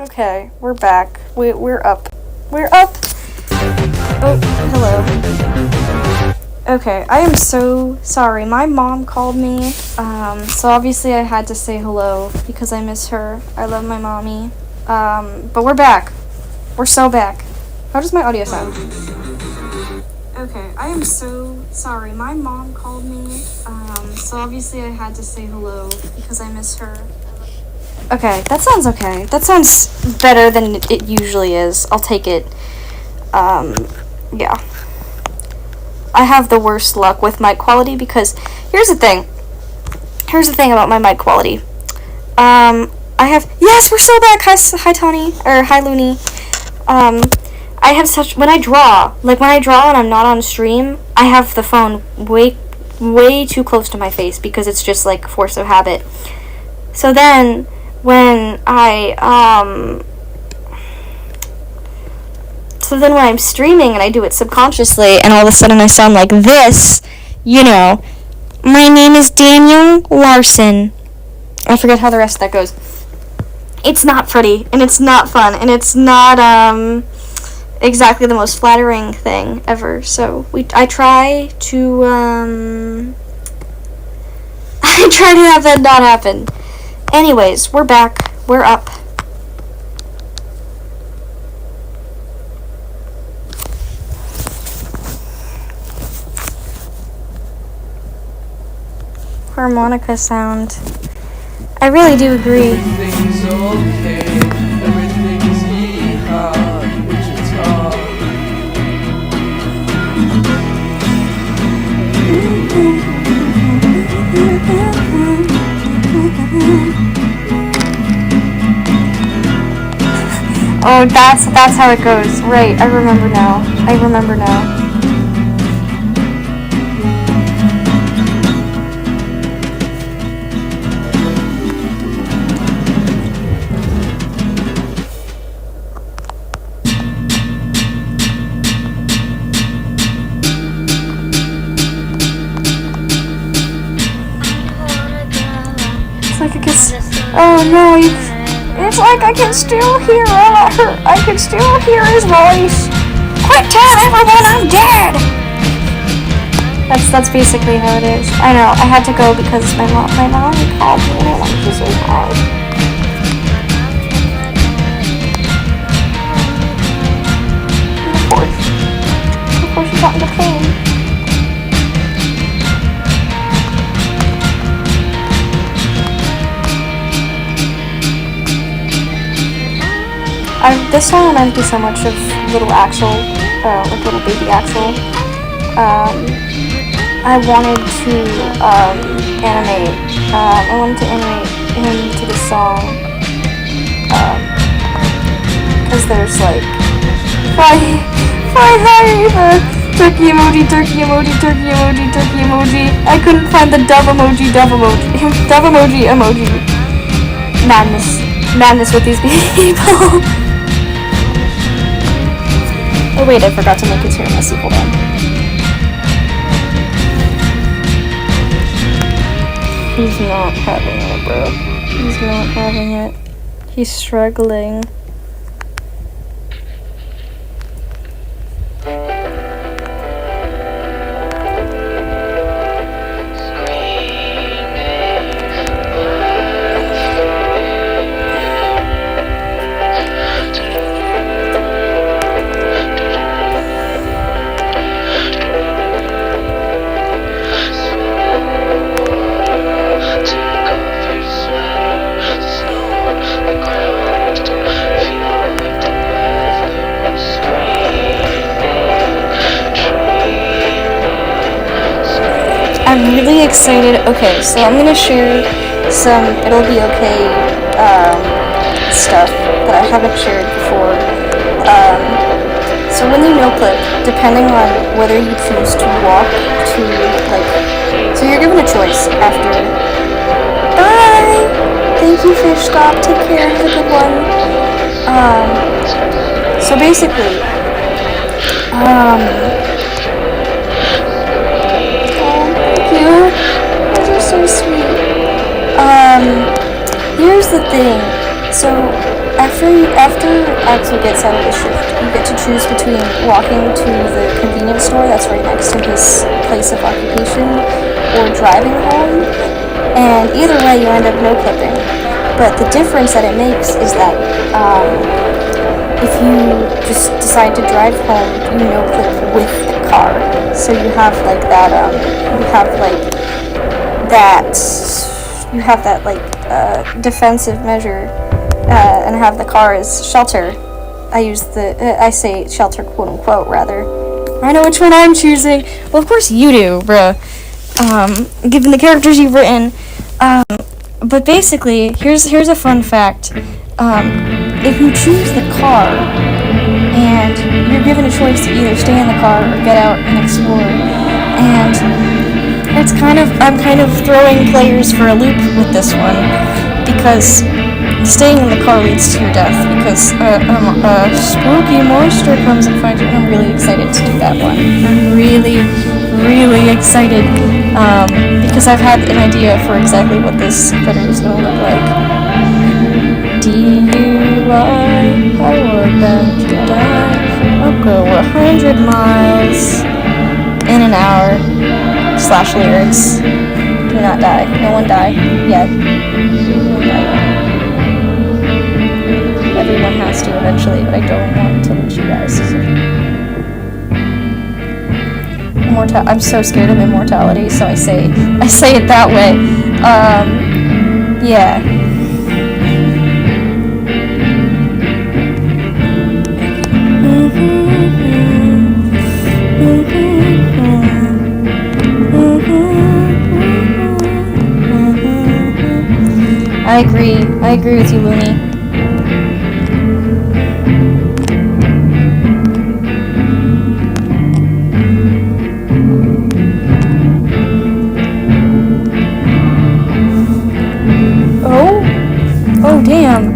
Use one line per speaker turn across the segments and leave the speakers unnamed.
Okay, we're back. We're up. We're up! Oh, hello. Okay, I am so sorry. My mom called me, so obviously I had to say hello because I miss her. I love my mommy. But we're back. We're so back. How does my audio sound? Okay, I am so sorry. My mom called me, so obviously I had to say hello because I miss her. Okay, that sounds okay. That sounds better than it usually is. I'll take it. Yeah. I have the worst luck with mic quality because here's the thing. Here's the thing about my mic quality. Yes, we're so back. Hi Tony, or hi Looney. I have when I draw and I'm not on stream, I have the phone way too close to my face because it's just like force of habit. So then when I'm streaming and I do it subconsciously and all of a sudden I sound like this, my name is Daniel Larson. I forget how the rest of that goes. It's not pretty and it's not fun and it's not exactly the most flattering thing ever. So I try to I try to have that not happen. Anyways, we're back. We're up. Harmonica sound. I really do agree.
Everything's okay. Everything's yeehaw. Wichita.
Oh, that's how it goes. Right, I remember now. It's like it gets. Oh no, it's like I can still hear I can still hear his voice. Quit telling everyone I'm dead! That's basically how it is. I know, I had to go because my mom called me and I wanted to say hi. Of course she got into pain. This song reminds me so much of Little Axel, like Little Baby Axel. I wanted to animate him to the song, because there's like, fly higher, the turkey emoji, turkey emoji, turkey emoji, turkey emoji. I couldn't find the dove emoji, dove emoji. Madness with these people. Oh wait, I forgot to make it here messy. Hold on. He's not having it, bro. He's not having it. He's struggling. I'm really excited. Okay, so I'm gonna share some It'll Be Okay stuff that I haven't shared before. So when you no clip, depending on whether you choose to walk to so you're given a choice after. Bye! Thank you, Fish Stop. Take care. Have a good one. So basically, those are so sweet. Here's the thing. So After Axel gets out of the shift, you get to choose between walking to the convenience store that's right next to his place of occupation or driving home, and either way you end up no clipping. But the difference that it makes is that if you just decide to drive home, you no clip with the car. So you have like that defensive measure, and have the car as shelter. I say shelter, quote unquote, rather. I know which one I'm choosing. Well, of course you do, bruh. Given the characters you've written. But basically, here's a fun fact. If you choose the car, and you're given a choice to either stay in the car or get out and explore, and I'm kind of throwing players for a loop with this one, because staying in the car leads to your death, because a spooky monster comes and finds you, and I'm really excited to do that one. I'm really, really excited, because I've had an idea for exactly what this critter is going to look like. DUI, I want them to die. I'll go 100 miles in an hour. / lyrics. Do not die. No one die yet. No one die yet. Everyone has to eventually, but I don't want to lose you guys. I'm so scared of immortality, so I say it that way. Yeah. I agree with you, Looney. Oh damn.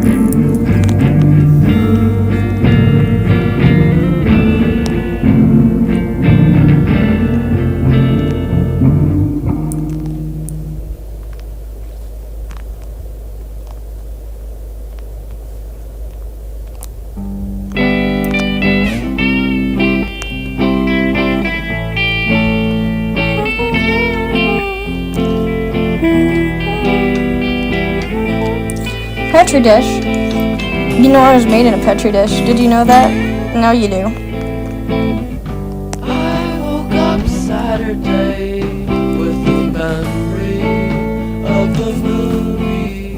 Petri dish. You know I was made in a Petri dish. Did you know that? Now you do.
I woke up Saturday with a memory of the movie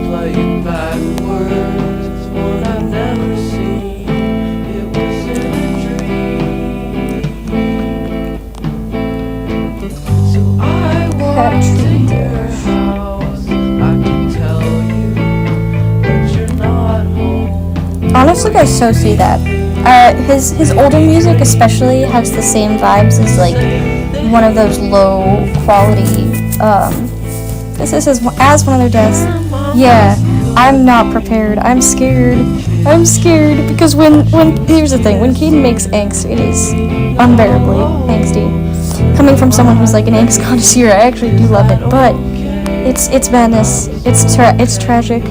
playing backwards, one I've never seen. It was in a dream. So I walked to your house. I can tell you that you're not home.
Honestly, I so see that. His older music especially has the same vibes as like one of those low quality. This is as one of their deaths. Yeah, I'm not prepared. I'm scared. Because when here's the thing, when Caden makes angst, it is unbearably angsty. Coming from someone who's like an angst connoisseur, I actually do love it, but it's madness. It's tragic.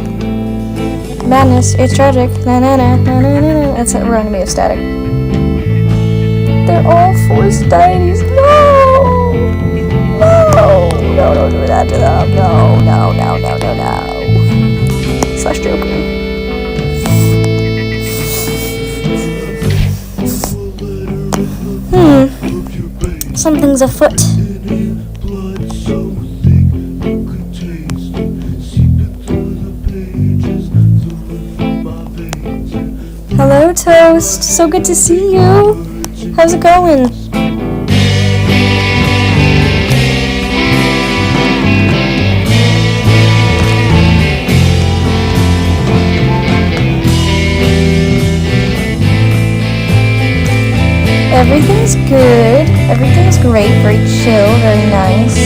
Madness, it's tragic. Na na na na na na. That's it. Reminding me of Static. They're all forced deities. No, don't do that to them. No. Slash Joker. Something's afoot. Hello, Toast. So good to see you. How's it going? Everything's good. Everything's great. Very chill. Very nice.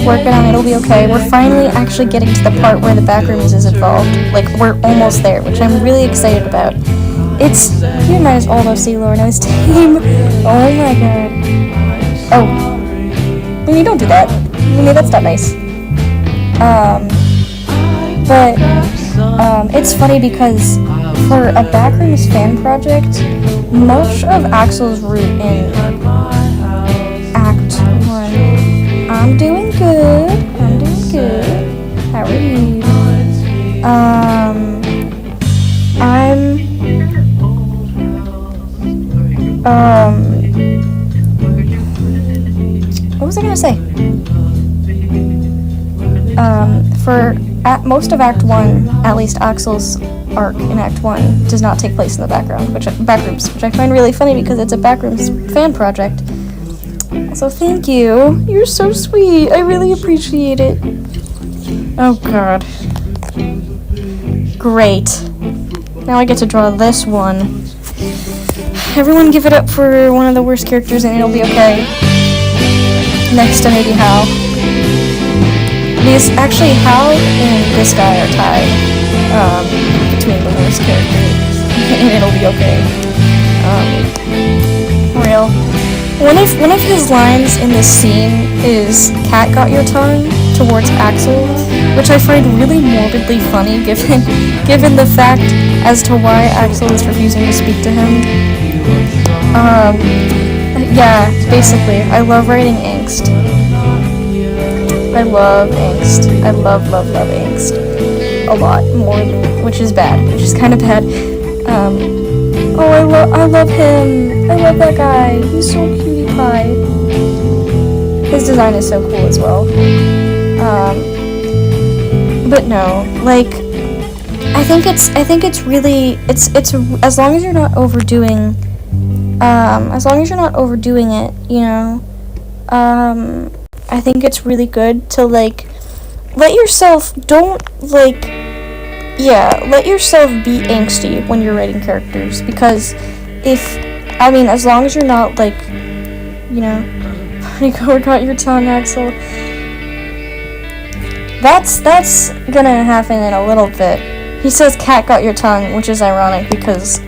Working on It'll Be Okay. We're finally actually getting to the part where the Backrooms is involved. Like, we're almost there, which I'm really excited about. You might as well see Laura and his team. Oh my god. Oh. Mimi, don't do that. Mimi, that's not nice. But It's funny because for a Backrooms fan project, much of Axel's route in Act 1. I'm doing good. How are you? What was I gonna say? For most of Act 1, at least Axel's arc in Act 1 does not take place in the Backrooms, which I find really funny because it's a Backrooms fan project. So thank you. You're so sweet. I really appreciate it. Oh god. Great. Now I get to draw this one. Everyone give it up for one of the worst characters and it'll be okay. Next to maybe Hal. Because actually Hal and this guy are tied between the worst characters. And it'll be okay. Real. One of his lines in this scene is "Cat got your tongue" towards Axel, which I find really morbidly funny given the fact as to why Axel is refusing to speak to him. Yeah, basically, I love writing angst. I love angst. I love angst. A lot more, which is kind of bad. I love him. I love that guy. He's so cutie pie. His design is so cool as well. But no, like, I think it's really, it's as long as you're not overdoing, it, you know, I think it's really good to, like, let yourself be angsty when you're writing characters, because as long as you're not, like, you know, got your tongue, Axel, that's gonna happen in a little bit. He says "cat got your tongue," which is ironic because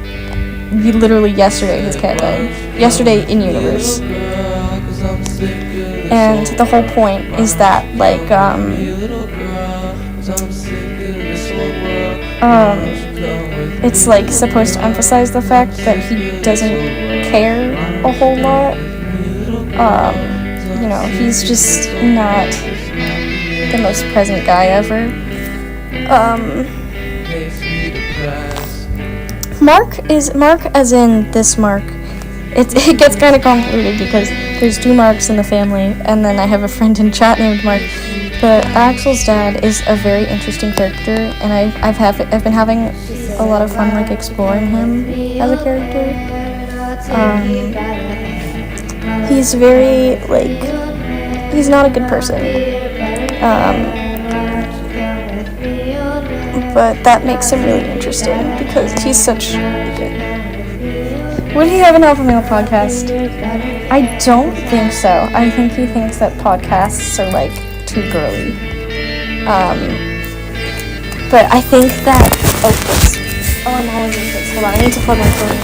literally yesterday his cat died. Yesterday in universe. And the whole point is that, like, it's, like, supposed to emphasize the fact that he doesn't care a whole lot. You know, he's just not the most present guy ever. Mark as in this Mark. It gets kind of convoluted because there's two Marks in the family, and then I have a friend in chat named Mark. But Axel's dad is a very interesting character, and I've been having a lot of fun, like, exploring him as a character. He's very, like, he's not a good person. But that makes him really interesting because he's such. Would he have an alpha male podcast? I don't think so. I think he thinks that podcasts are, like, too girly. But I think that. Oh, oops. Oh, I'm always in this. Hold on, I need to plug my phone.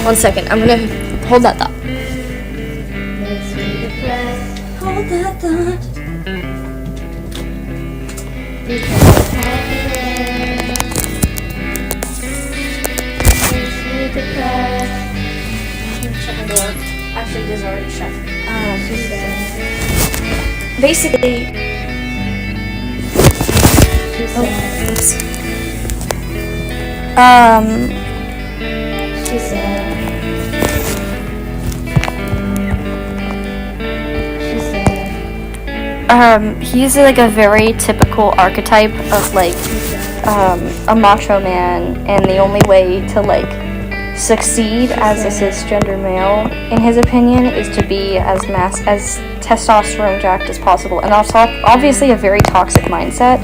1 second. I'm gonna hold that thought. Hold that thought. Shut the door. Actually, it is already shut. Basically. Oh, oops.
She said.
He's, like, a very typical archetype of, like, a macho man, and the only way to, like, succeed as a cisgender male, in his opinion, is to be as testosterone jacked as possible, and that's obviously a very toxic mindset,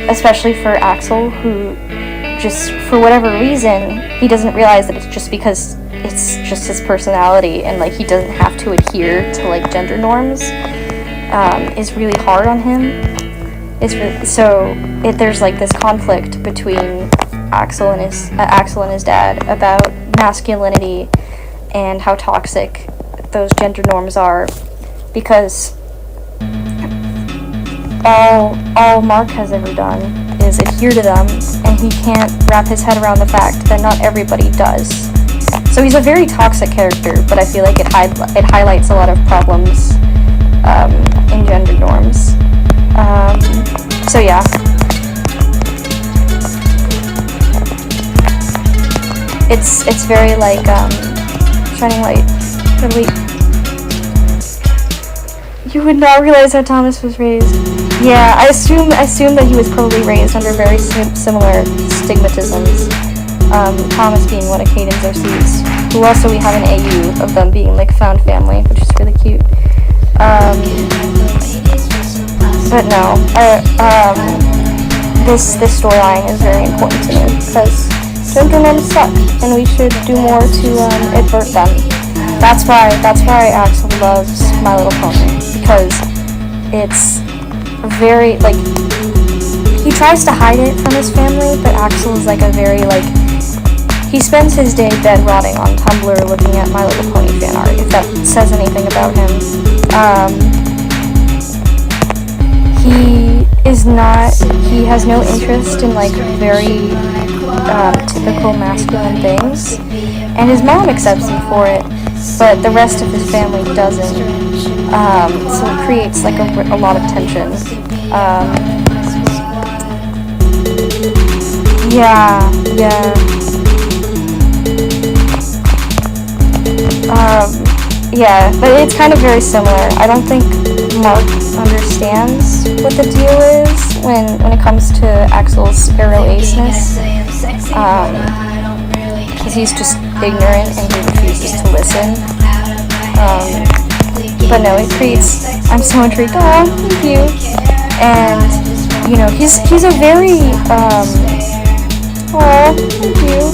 especially for Axel, who just, for whatever reason, he doesn't realize that it's just because it's just his personality, and, like, he doesn't have to adhere to, like, gender norms, is really hard on him. There's, like, this conflict between Axel and his dad about masculinity and how toxic those gender norms are, because all Mark has ever done things, adhere to them, and he can't wrap his head around the fact that not everybody does. So he's a very toxic character, but I feel like it highlights a lot of problems in gender norms. So yeah. It's very like Shining Light. Really, you would not realize how Thomas was raised. Yeah, I assume that he was probably raised under very similar stigmatisms. Thomas being one of Caden's OCs, who also we have an AU of them being like found family, which is really cute. But no, this storyline is very important to me because gender norms suck, and we should do more to advert them. That's why Axel loves My Little Pony, because it's very like he tries to hide it from his family, but Axel is like a very like he spends his day bed rotting on Tumblr looking at My Little Pony fan art, if that says anything about him. He has no interest in like very typical masculine things, and his mom accepts him for it, but the rest of his family doesn't. So it creates like a lot of tension. Yeah. Yeah, but it's kind of very similar. I don't think Mark understands what the deal is when it comes to Axel's arrow-aceness. Because he's just ignorant and he refuses to listen. But no, it creates. I'm so intrigued. Oh, thank you. And you know, he's a very. Oh, thank you.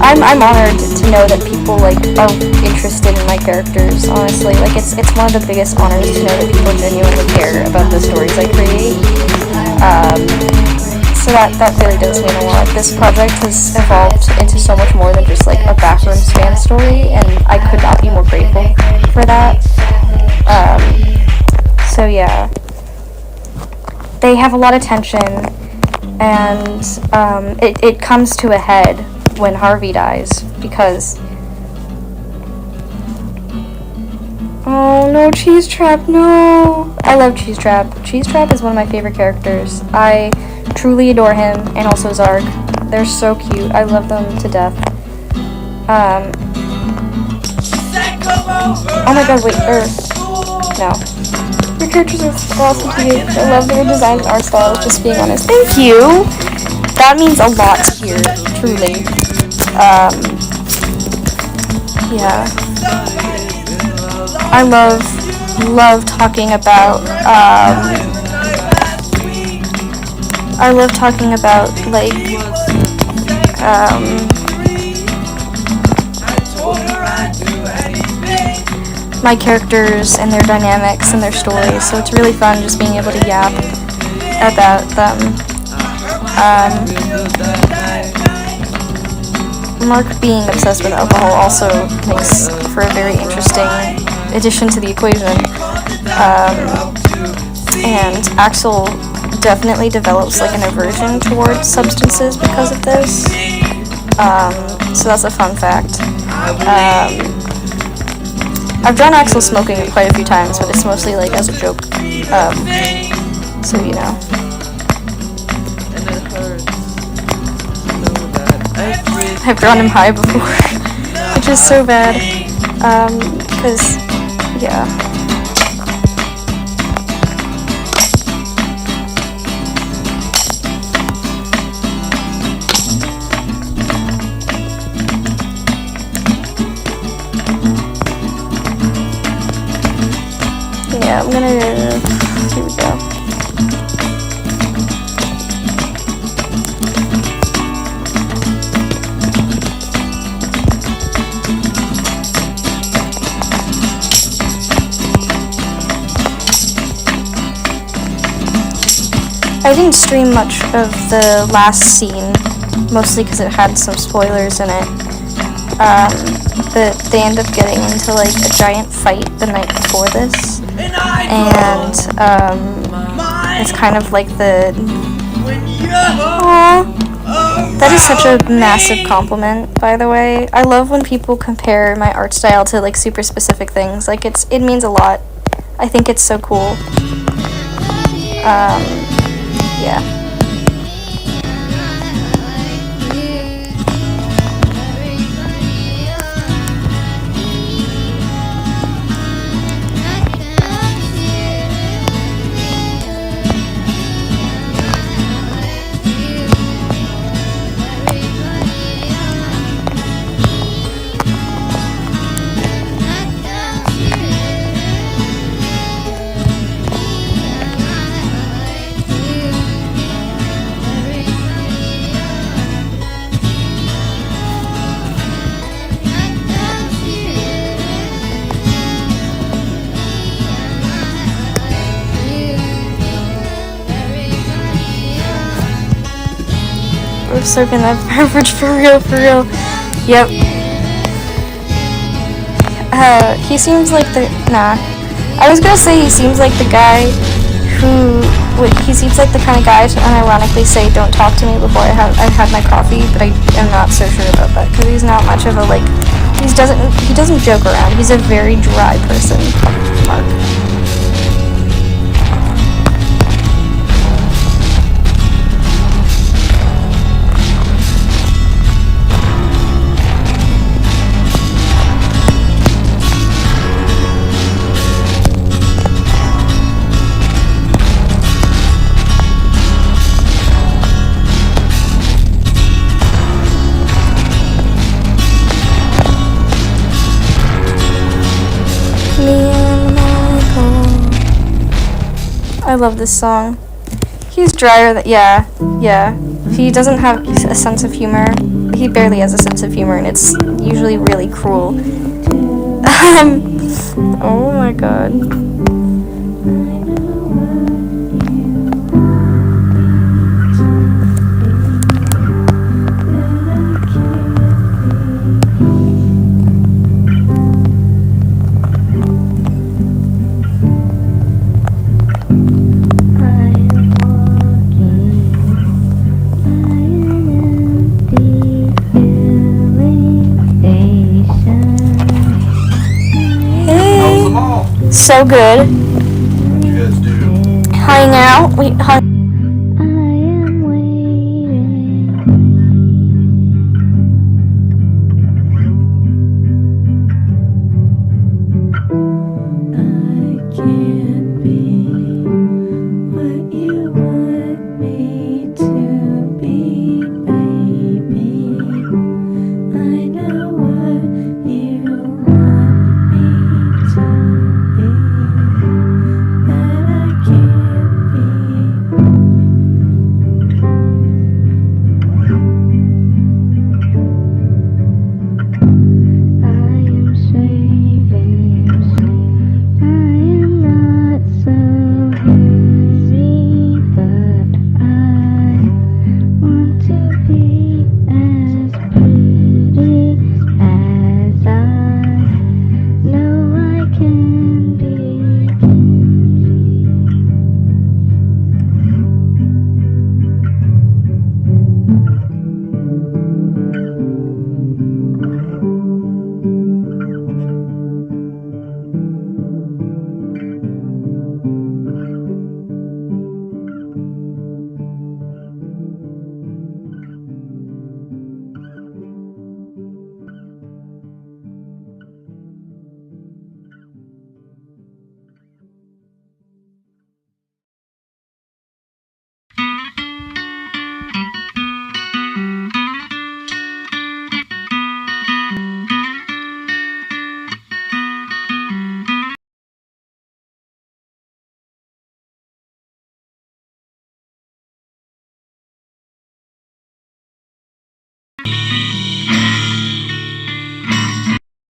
I'm honored to know that people like are interested in my characters. Honestly, like it's one of the biggest honors to know that people genuinely care about the stories I create. So that really does mean a lot. This project has evolved into so much more than just like a Backrooms fan story, and I could not be more grateful for that. So yeah, they have a lot of tension, and it comes to a head when Harvey dies, because oh no, Cheese Trap, no! I love Cheese Trap. Cheese Trap is one of my favorite characters. I truly adore him, and also Zarg. They're so cute. I love them to death. Oh my god, wait, no. Your characters are awesome to me. I love their design and art style, just being honest. Thank you! That means a lot to hear, truly. Yeah. I love talking about, like, my characters and their dynamics and their stories, so it's really fun just being able to yap about them. Mark being obsessed with alcohol also makes for a very interesting addition to the equation. And Axel definitely develops like an aversion towards substances because of this. So that's a fun fact. I've drawn Axel smoking quite a few times, but it's mostly like as a joke. So you know. I've drawn him high before, which is so bad, because, yeah. Yeah, I'm gonna, here we go. I didn't stream much of the last scene, mostly because it had some spoilers in it. They end up getting into like a giant fight the night before this, and it's kind of like the Aww. That is such a massive compliment, by the way. I love when people compare my art style to like super specific things. Like it means a lot. I think it's so cool. Yeah. We're soaking that beverage for real, for real. Yep. He seems like I was gonna say he seems like the guy he seems like the kind of guy to unironically say, don't talk to me before I've had my coffee, but I am not so sure about that, because he's not much of a, like, he doesn't joke around. He's a very dry person, Mark. I love this song. He's drier than, yeah. He doesn't have a sense of humor. He barely has a sense of humor, and it's usually really cruel. Oh my god. So good.
What you guys do?
Hang out. We hung.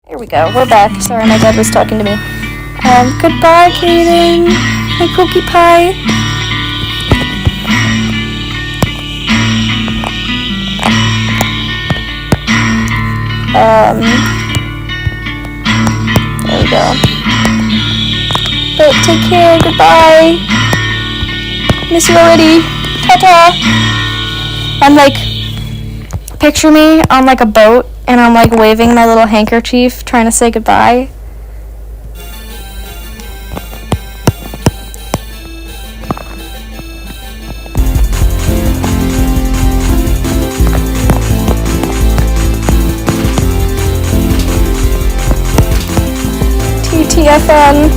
Here we go. We're back. Sorry, my dad was talking to me. Goodbye, Kaden. My cookie pie. There we go. But take care. Goodbye. Miss you already. ta-ta. And like, picture me on like a boat, and I'm like waving my little handkerchief, trying to say goodbye. TTFN.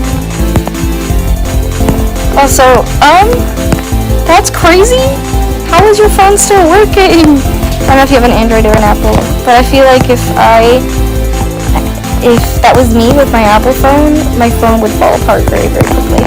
Also, that's crazy. How is your phone still working? I don't know if you have an Android or an Apple, but I feel like if that was me with my Apple phone, my phone would fall apart very, very quickly.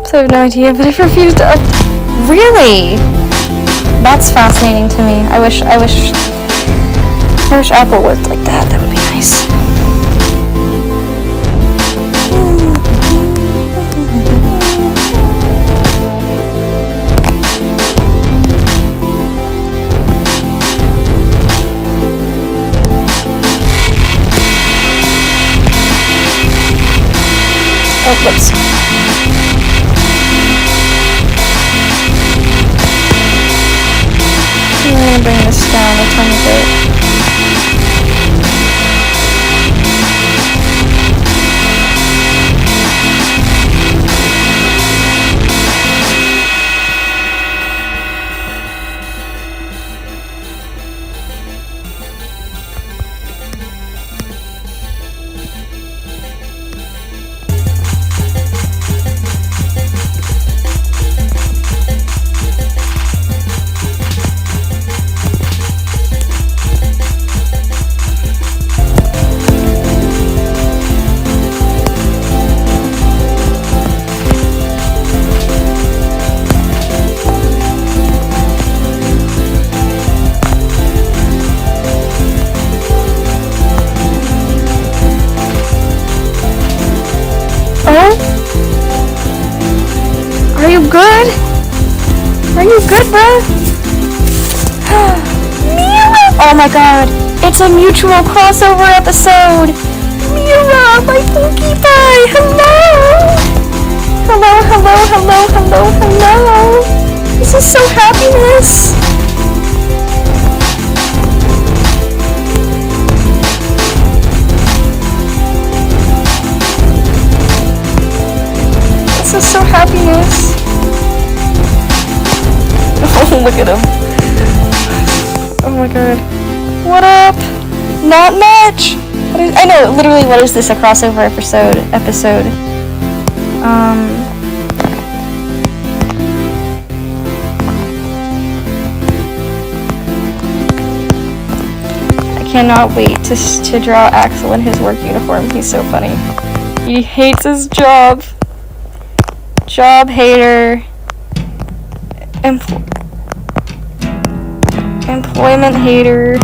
So I have no idea, but I refuse to. Really? That's fascinating to me. I wish Apple worked like that. That would be nice. Oh, whoops. I'm gonna bring this down a tiny bit. Are you good? Are you good, bruh? Oh my god, it's a mutual crossover episode! Mira, my Pookie Pie! Hello! Hello, hello, hello, hello, hello! This is so happiness! This is so happiness! Oh, look at him. Oh my god. What up? Not much! I know, literally, what is this, a crossover episode? I cannot wait to draw Axel in his work uniform. He's so funny. He hates his job. Job hater. Employment hater.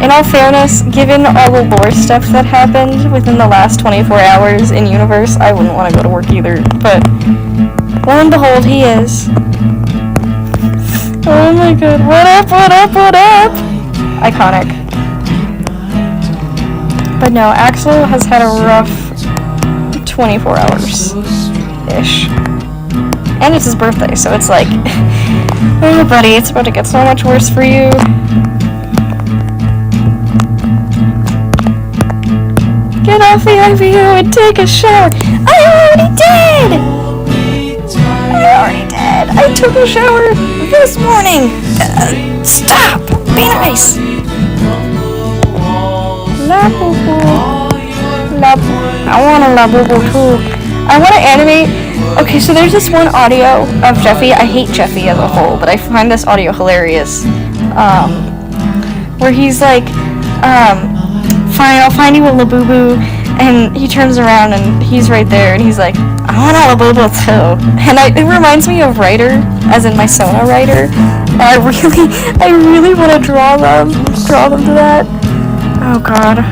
In all fairness, given all the lore stuff that happened within the last 24 hours in universe, I wouldn't want to go to work either, but lo and behold, he is. Oh my god, what up, what up, what up? Iconic. But no, Axel has had a rough 24 hours-ish. And it's his birthday, so it's like, oh buddy, it's about to get so much worse for you. Get off the IVU and take a shower. I already did! I took a shower this morning. Stop! Be nice. La boo boo. I want a la boo boo too. I want to animate. Okay, so there's this one audio of Jeffy. I hate Jeffy as a whole, but I find this audio hilarious. Where he's like, fine, I'll find you a Labubu, and he turns around and he's right there, and he's like, I want a Labubu too. And it reminds me of Writer, as in my Sona writer. And I really want to draw them to that. Oh god.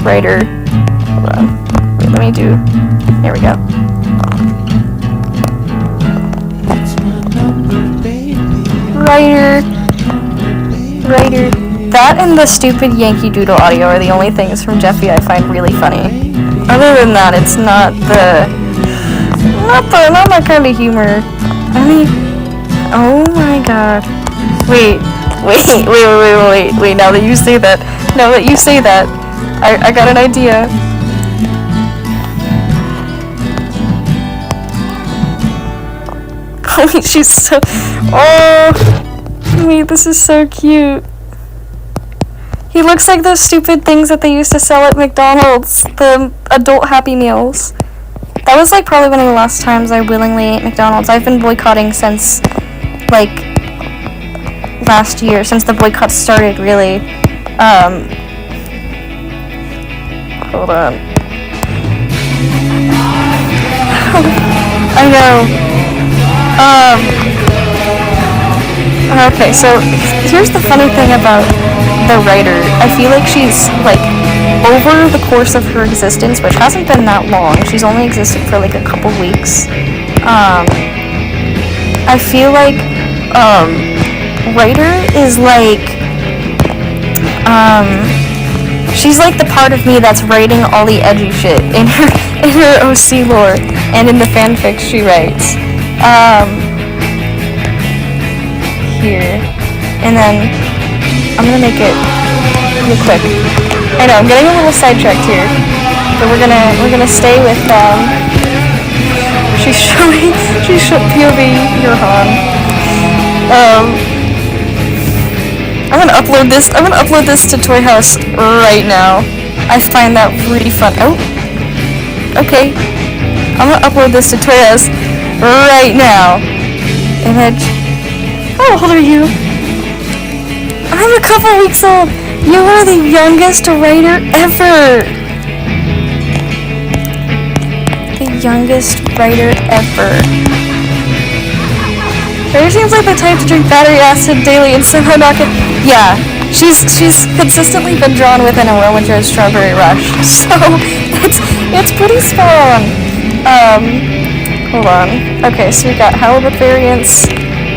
Writer. Hold on. Wait, let me do. There we go. Writer. That and the stupid Yankee Doodle audio are the only things from Jeffy I find really funny. Other than that, it's not my kind of humor. I mean, oh my god. Wait. Now that you say that, I got an idea. Oh, she's so. Oh, wait, this is so cute. He looks like those stupid things that they used to sell at McDonald's, the adult Happy Meals. That was like probably one of the last times I willingly ate McDonald's. I've been boycotting since like last year, since the boycott started, really. Hold on. I know. Okay, so here's the funny thing about the writer. I feel like she's, like, over the course of her existence, which hasn't been that long, she's only existed for, like, a couple weeks, I feel like, writer is, like, she's, like, the part of me that's writing all the edgy shit in her OC lore, and in the fanfics she writes. Here. And then I'm gonna make it real quick. I know, I'm getting a little sidetracked here. But we're gonna stay with she's showing POV Johan. I'm gonna upload this to Toy House right now. I find that really fun. Oh. Okay. I'm gonna upload this to Toy House right now. Image. How old are you? I'm a couple weeks old. You are the youngest writer ever. The youngest writer ever. Writer seems like the type to drink battery acid daily and somehow not get. Yeah, she's consistently been drawn with an Aromajo's Strawberry Rush, so it's pretty spot on. Hold on. Okay, so we got Halibut variants.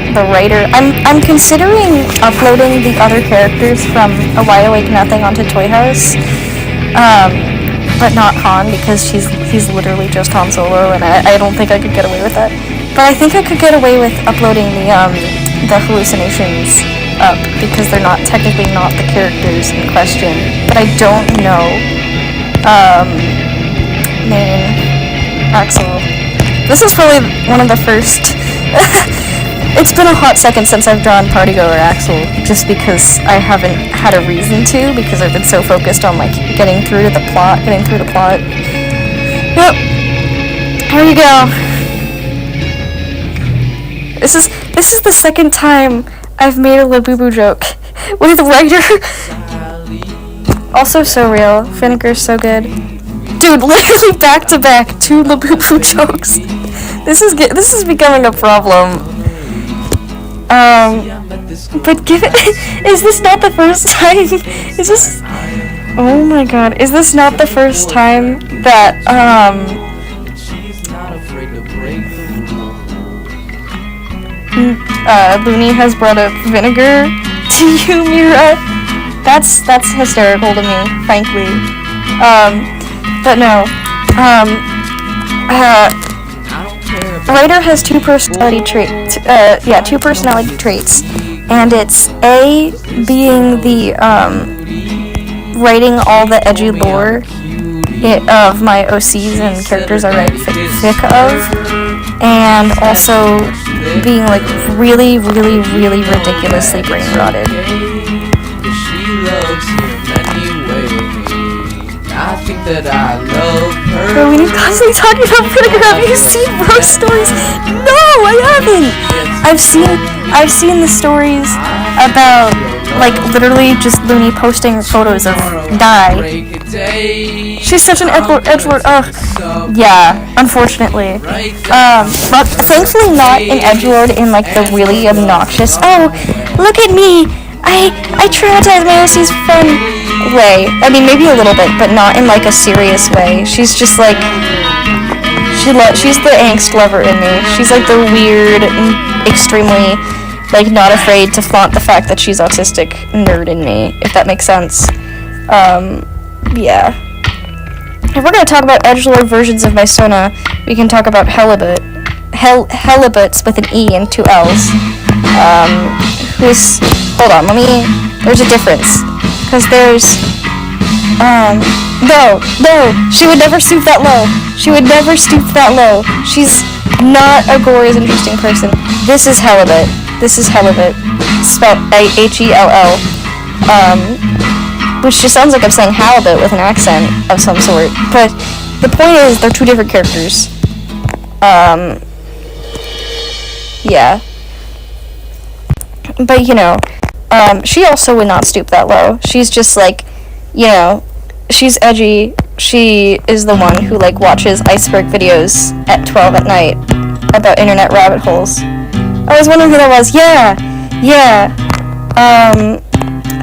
The writer. I'm considering uploading the other characters from A Why Awake Nothing onto Toy House, but not Han, because he's literally just Han Solo, and I don't think I could get away with that. But I think I could get away with uploading the hallucinations up, because they're technically not the characters in question. But I don't know. Name Axel. This is probably one of the first. It's been a hot second since I've drawn Partygoer Axel, just because I haven't had a reason to, because I've been so focused on, like, getting through the plot. Yep. Here you go. This is the second time I've made a Labubu joke with writer. Also so real. Vinegar's so good. Dude, literally back to back 2 Labubu jokes. This is becoming a problem. But is this not the first time? Oh my god, is this not the first time that, Looney has brought up vinegar to you, Mira? That's hysterical to me, frankly. But no, writer has 2 personality traits. 2 personality traits, and it's A, being the writing all the edgy lore of my OCs and characters I write fic of, and also being like really, really, really ridiculously brain rotted.
I think that I love her.
Bro, we need constantly talking about vinegar. Have you seen bro stories? No, I haven't. I've seen the stories about like literally just Looney posting photos of Die. She's such an edgelord. Ugh. Yeah, unfortunately. But thankfully not an edgelord in like the really obnoxious, oh, look at me, I traumatized my OC's fun way. I mean, maybe a little bit, but not in like a serious way. She's just like, she's the angst lover in me. She's like the weird, extremely, like, not afraid to flaunt the fact that she's autistic nerd in me, if that makes sense. Yeah. If we're gonna talk about edgelord versions of my Sona, we can talk about Halibut. Halibuts with an E and 2 L's. Hold on, there's a difference. Because there's, no, she would never stoop that low. She would never stoop that low. She's not a glorious, interesting person. This is Halibut. Spelled Hell. Which just sounds like I'm saying halibut with an accent of some sort. But the point is, they're 2 different characters. Yeah. But, you know, she also would not stoop that low. She's just like, you know, she's edgy. She is the one who, like, watches iceberg videos at 12 at night about internet rabbit holes. I was wondering who that was. Yeah.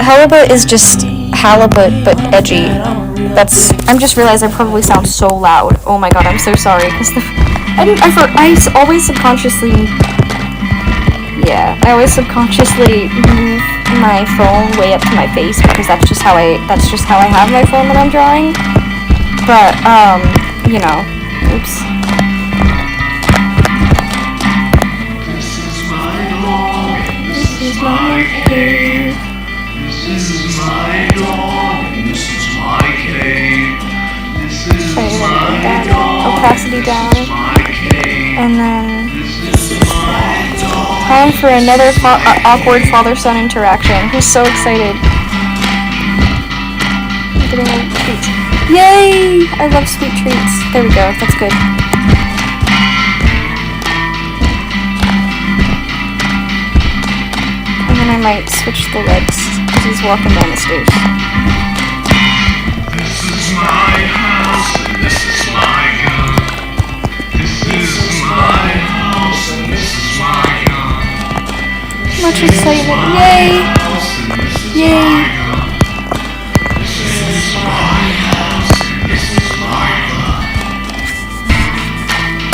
Halibut is just halibut, but edgy. I'm just realized I probably sound so loud. Oh my god, I'm so sorry. Because I always subconsciously move my phone way up to my face because that's just how I have my phone when I'm drawing. But, you know, oops.
This is my dawn, this is my cave. This is my dawn, this is my cave. This is my dawn,
opacity down,
this is my cave.
and then
This is my dawn.
time for another awkward father-son interaction. Who's so excited? I'm getting a treat. Yay! I love sweet treats. There we go. That's good. And then I might switch the legs because he's walking down the stairs.
This is my house and this is my gun. This is my house and this is my gun.
Much excitement. Yay! Yay!
This is my house and this is my gun.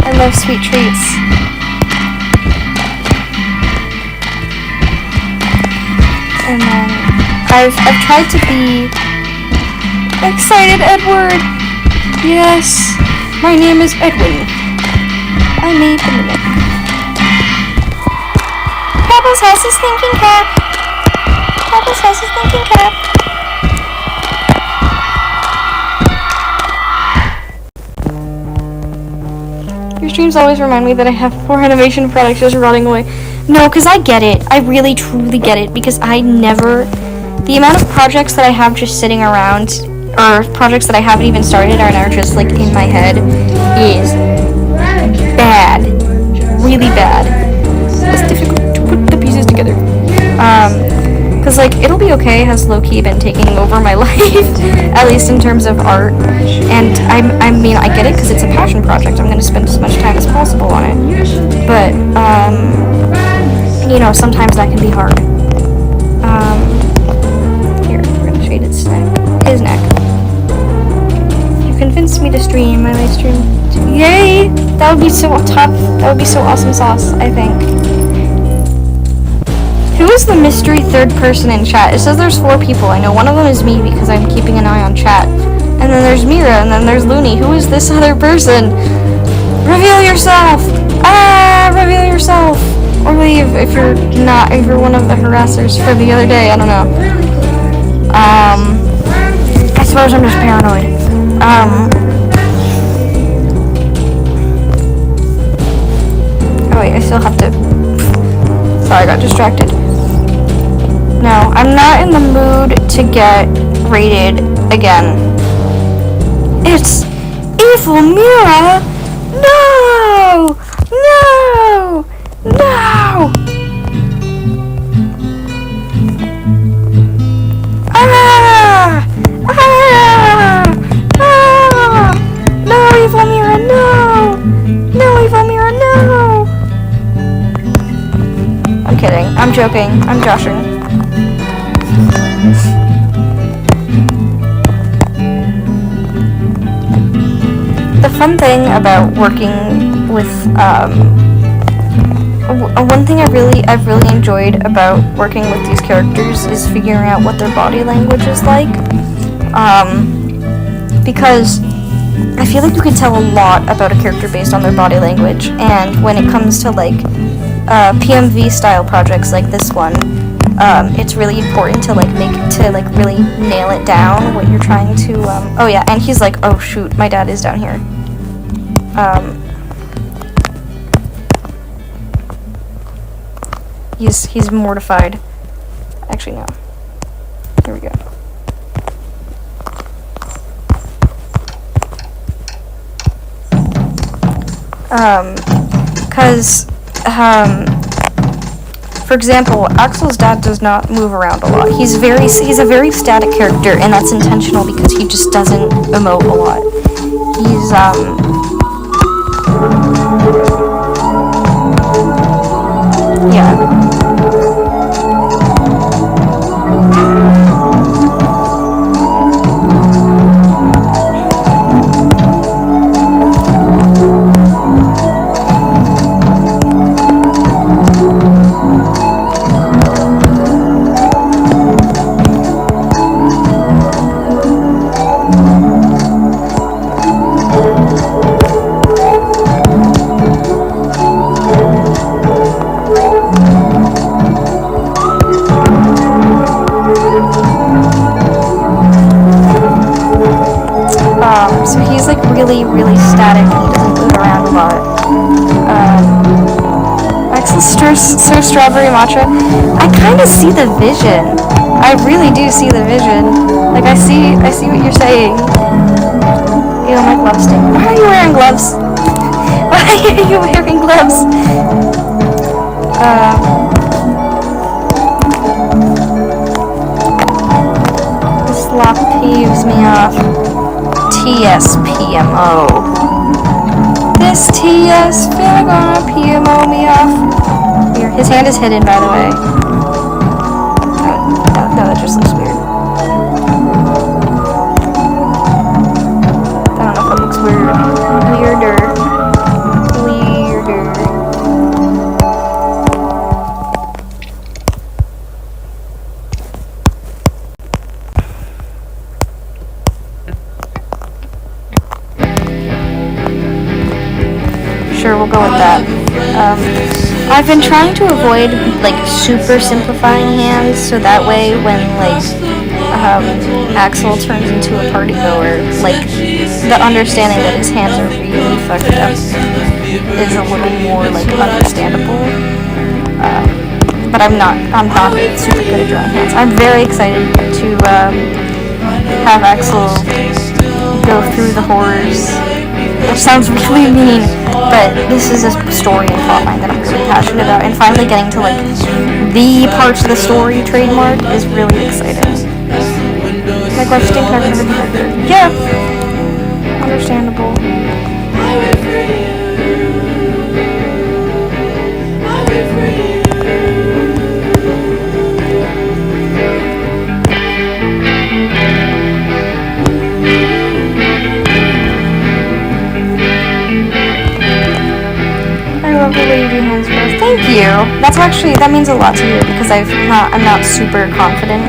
I love sweet treats. And then I've tried to be excited, Edward. Yes, my name is Edwin. I made the mimic. Papa's house is thinking cap. Papa's house is thinking cap. Your streams always remind me that I have 4 animation products just rotting away. No, because I get it. I really, truly get it. Because I never... The amount of projects that I have just sitting around, or projects that I haven't even started are now just, like, in my head, is bad. Really bad. It's difficult to put the pieces together. Because, like, It'll Be Okay has low-key been taking over my life, at least in terms of art. And, I mean, I get it because it's a passion project. I'm going to spend as much time as possible on it. But, you know, sometimes that can be hard. Here, we're gonna shade his neck. You convinced me to stream. I might stream. Yay! That would be so top. That would be so awesome sauce, I think. Who is the mystery 3rd person in chat? It says there's 4 people. I know one of them is me because I'm keeping an eye on chat. And then there's Mira, and then there's Looney. Who is this other person? Reveal yourself! Reveal yourself! Or leave if you're one of the harassers for the other day, I don't know. I suppose I'm just paranoid. Oh wait, I still have to... Sorry, I got distracted. No, I'm not in the mood to get raided again. It's Evil Mira! No! No! joking. I'm joshing. The fun thing about working with one thing I've really enjoyed about working with these characters is figuring out what their body language is like. Because I feel like you can tell a lot about a character based on their body language, and when it comes to like PMV style projects like this one, it's really important to really nail it down what you're trying to. Oh yeah, and he's like, oh shoot, my dad is down here. He's mortified. Actually, no. Here we go. For example, Axel's dad does not move around a lot. He's a very static character, and that's intentional because he just doesn't emote a lot. He's, yeah. So he's like really static. He doesn't move around a lot. Axel's so strawberry matcha. I kind of see the vision. I really do see the vision. Like I see what you're saying. Ew, my gloves stink. Why are you wearing gloves? Why are you wearing gloves? This lock peeves me off. TSPMO. This TS finna gonna PMO me off. Here, his hand is hidden, by the way. No, that just looks weird. I don't know if it looks weird. Weirder. Sure, we'll go with that. I've been trying to avoid like super simplifying hands, so that way when like Axel turns into a party goer, like the understanding that his hands are really fucked up is a little more like understandable. But I'm not super good at drawing hands. I'm very excited to have Axel go through the horrors. Which sounds really mean, but this is a story and plotline that I'm really passionate about, and finally getting to like the parts of the story trademark is really exciting. My gloves stink. I've never been hurt. Yeah, understandable. The way you do hands first. Thank you. That means a lot to hear because I'm not super confident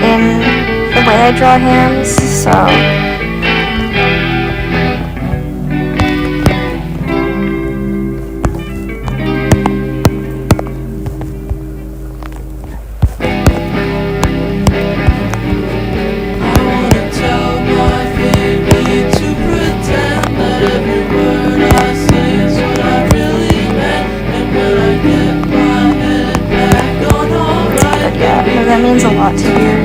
in the way I draw hands, so that means a lot to hear.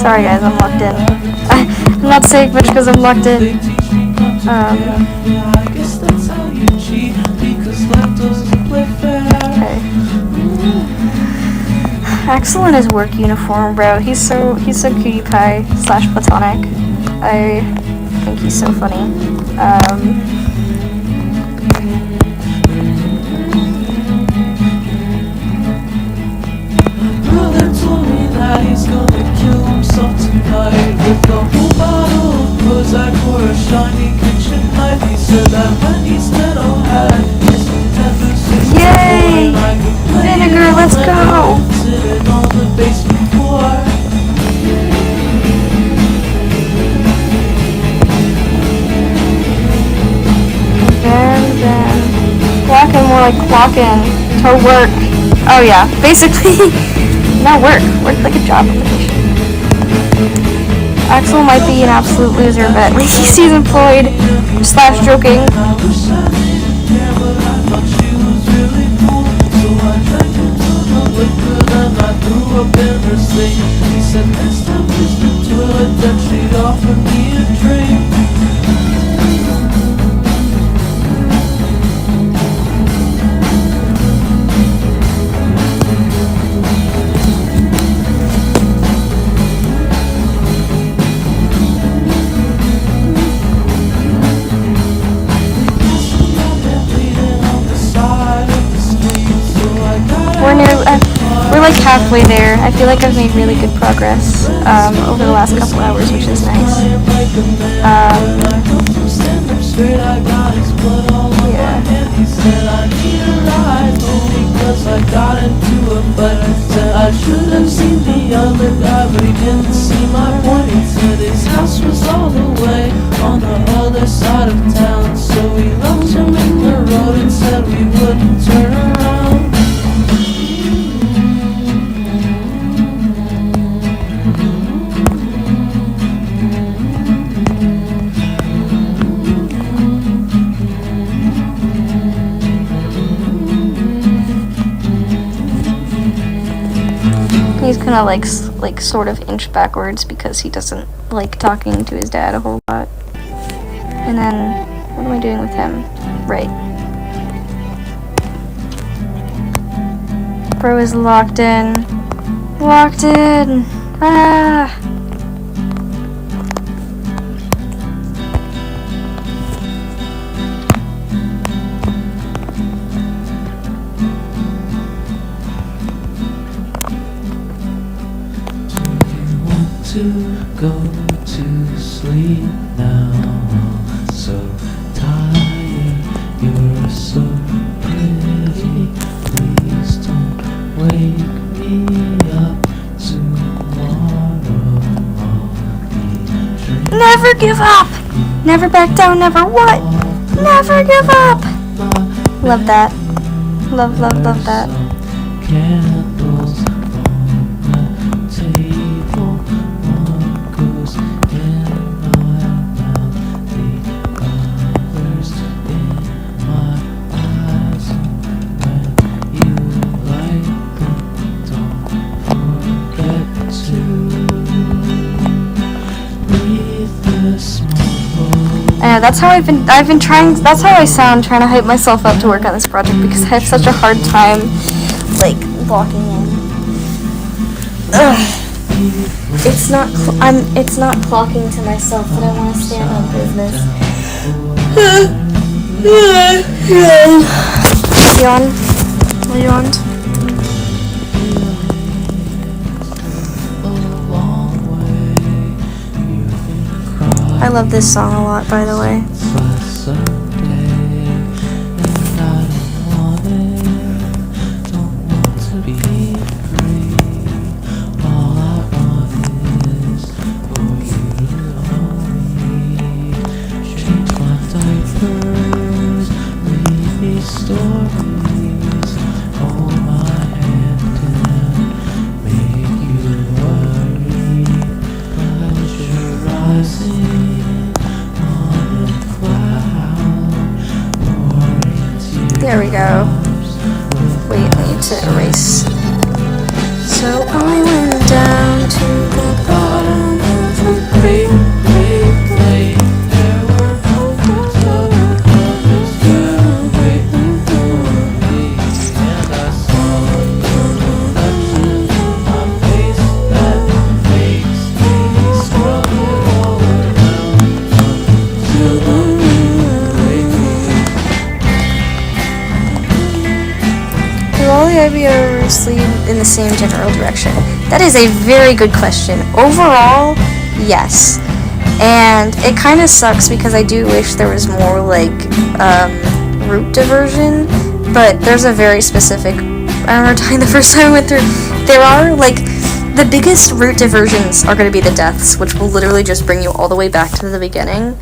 Sorry guys, I'm locked in. I'm not sick, but because I'm locked in. Okay. Axel in his work uniform, bro. He's so cutie pie / platonic. I think he's so funny.
Brother told me that he's gonna kill himself tonight with a whole bottle of Prozac or a shiny kitchen knife. He said that when he's dead, I'll have his Nintendo 64.
Yay! Vinegar, let's go!
Sitting on the basement floor.
Then clocking, more like clocking to work. Oh yeah, basically, not work like a job application. Axel might be an absolute loser, but at least he's employed / joking.
I wish I didn't care, but I thought she was really cool. So I drank into the liquor, then I threw up in her sink. He said next time use the toilet, then she'd offer me a drink.
We're like halfway there. I feel like I've made really good progress over the last couple hours, which is nice. Yeah.
He said I need a ride home because I got into a fight. Said I should have seen the other guy, but he didn't see my point. He said his house was all the way on the other side of town, so we left him in the road and said we wouldn't turn around.
He's kind of like sort of inch backwards because he doesn't like talking to his dad a whole lot. And then, what am I doing with him? Right. Bro is locked in. Locked in! Ah!
To go to sleep now, so tired, you're so pretty, please don't wake me up tomorrow, I'll be drinking.
Never give up! Never back down, never what? Never give up! Love that. Love that.
Candles on the table, one goes in my mouth, the other's in my eyes. And when you light them, don't forget to breathe the smoke.
I know, that's how I've been trying, that's how I sound trying to hype myself up to work on this project because I have such a hard time, like, locking in. Ugh. It's not clocking to myself that I want to stand on business. Yawn. I yawned. I love this song a lot, by the way. obviously in the same general direction? That is a very good question. Overall, yes. And it kind of sucks because I do wish there was more, like, route diversion, but there's a very specific, I remember talking the first time I went through, there are, like, the biggest route diversions are going to be the deaths, which will literally just bring you all the way back to the beginning.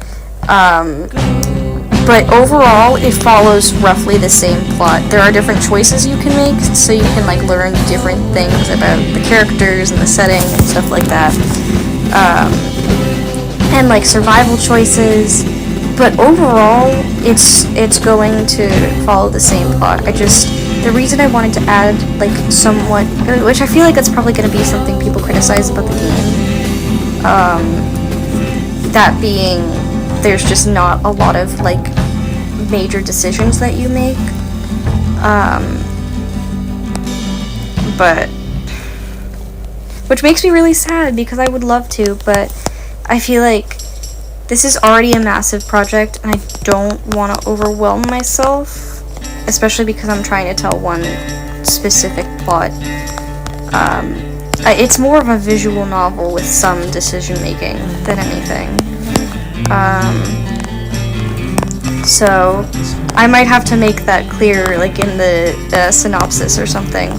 But overall, it follows roughly the same plot. There are different choices you can make, so you can, like, learn different things about the characters and the setting and stuff like that. And, like, survival choices. But overall, it's going to follow the same plot. The reason I wanted to add, like, somewhat, which I feel like that's probably going to be something people criticize about the game, that being, there's just not a lot of, like, major decisions that you make, but, which makes me really sad, because I would love to, but I feel like this is already a massive project, and I don't want to overwhelm myself, especially because I'm trying to tell one specific plot. It's more of a visual novel with some decision making than anything. So I might have to make that clear, like, in the synopsis or something.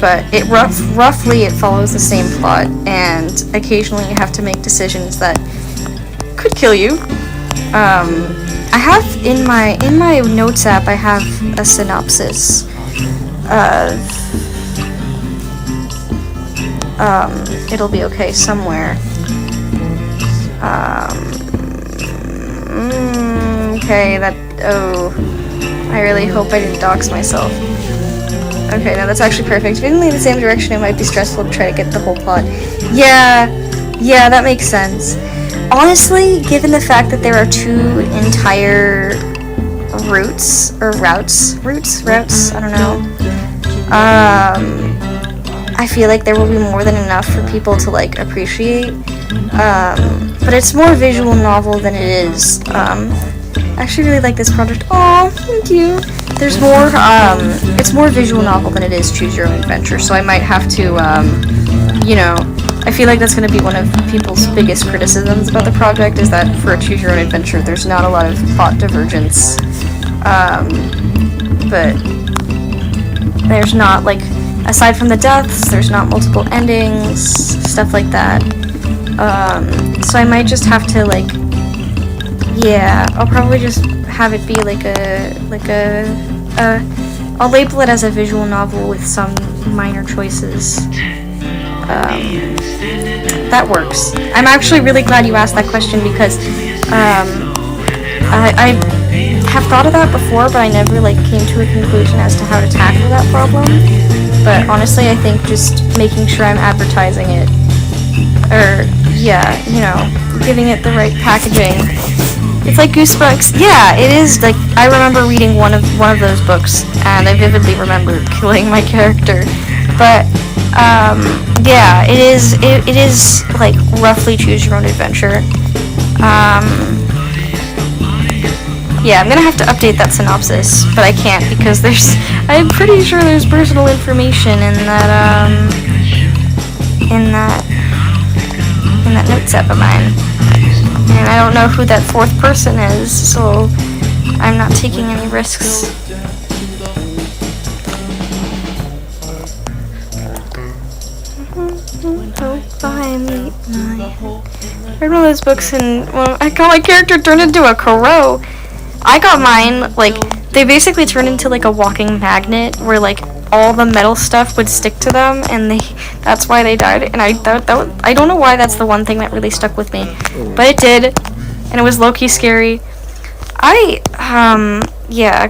But roughly it follows the same plot, and occasionally you have to make decisions that could kill you. I have in my notes app, I have a synopsis of it'll be okay somewhere. Okay, I really hope I didn't dox myself. Okay, no, that's actually perfect. If you didn't lean the same direction, it might be stressful to try to get the whole plot. Yeah, that makes sense. Honestly, given the fact that there are 2 entire routes, I don't know, I feel like there will be more than enough for people to, like, appreciate, but it's more visual novel than it is, I actually really like this project. Aw, thank you. There's more, it's more visual novel than it is choose your own adventure, so I might have to, I feel like that's going to be one of people's biggest criticisms about the project, is that for a choose your own adventure, there's not a lot of plot divergence, but there's not, like, aside from the deaths, there's not multiple endings, stuff like that, so I might just have to, like, I'll probably just have it be I'll label it as a visual novel with some minor choices. That works. I'm actually really glad you asked that question, because I have thought of that before, but I never, like, came to a conclusion as to how to tackle that problem. But honestly, I think just making sure I'm advertising it, or giving it the right packaging. It's like Goosebumps. Yeah, it is. Like, I remember reading one of those books, and I vividly remember killing my character. But it is like roughly choose your own adventure. I'm gonna have to update that synopsis, but I can't because I'm pretty sure there's personal information in that notes app of mine. And I don't know who that 4th person is, so I'm not taking any risks. I read one of those books and I got my character turned into a crow. I got mine, like, they basically turned into, like, a walking magnet where, like, all the metal stuff would stick to them, and that's why they died, and I don't know why that's the one thing that really stuck with me, but it did, and it was low-key scary.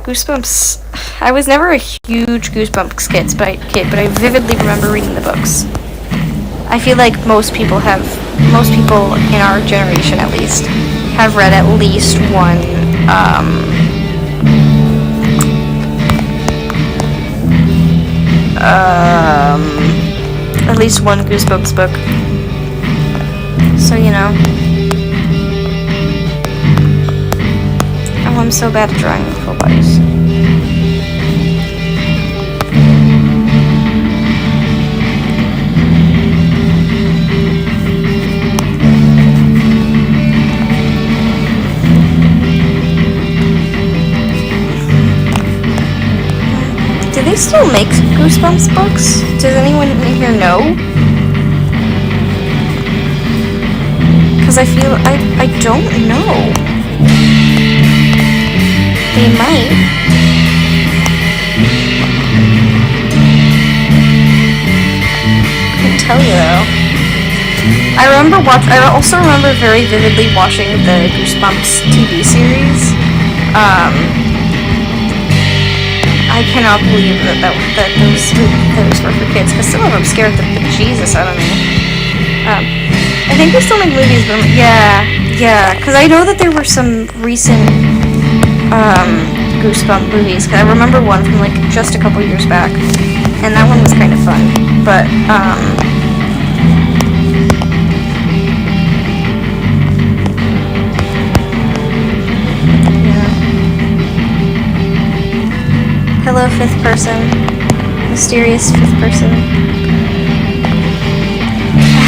Goosebumps, I was never a huge Goosebumps kid, but I vividly remember reading the books. I feel like most people in our generation, at least, have read at least one, at least one Goosebumps book. So, Oh, I'm so bad at drawing full bodies. Do they still make Goosebumps books? Does anyone in here know? Because I feel I don't know. They might. I couldn't tell you though. I also remember very vividly watching the Goosebumps TV series. I cannot believe that those were for kids, because some of them scared the bejesus out of me. I think they still make movies, but yeah, because I know that there were some recent Goosebump movies, because I remember one from like just a couple years back, and that one was kind of fun, but hello, fifth person. Mysterious fifth person.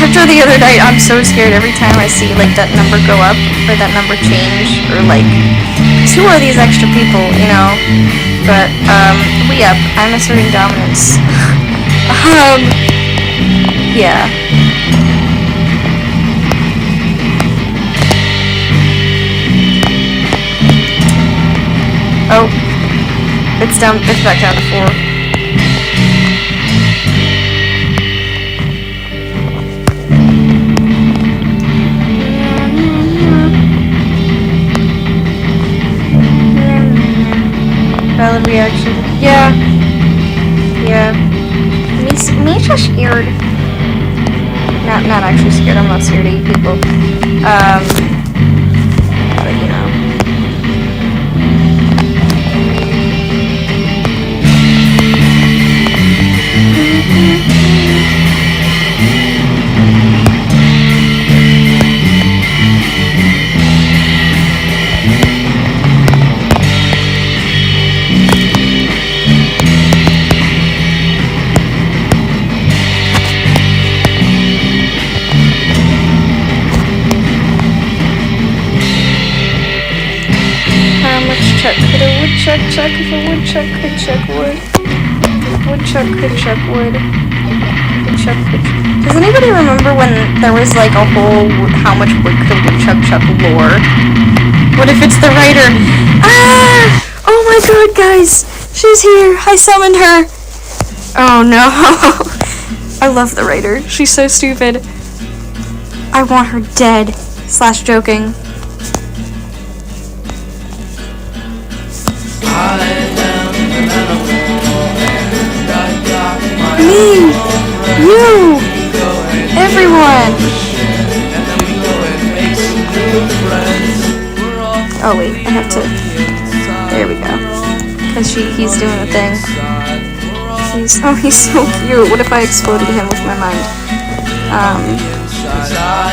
After the other night, I'm so scared every time I see, like, that number go up, or that number change, or, like, who are these extra people, you know? But, yep, I'm asserting dominance. Yeah. Oh. It's back down to 4. Valid reaction. Yeah. Me just scared. Not actually scared. I'm not scared of you people. But you know. Could a woodchuck chuck if a woodchuck could chuck wood? Woodchuck could chuck wood. Woodchuck could chuck. Does anybody remember when there was like a whole how much wood could a woodchuck chuck lore? What if it's the writer? Ah! Oh my god, guys! She's here! I summoned her! Oh no. I love the writer. She's so stupid. I want her dead. / joking. Me! You! Everyone! Oh wait, I have to... There we go. Because he's doing a thing. He's so cute. What if I exploded him with my mind?
I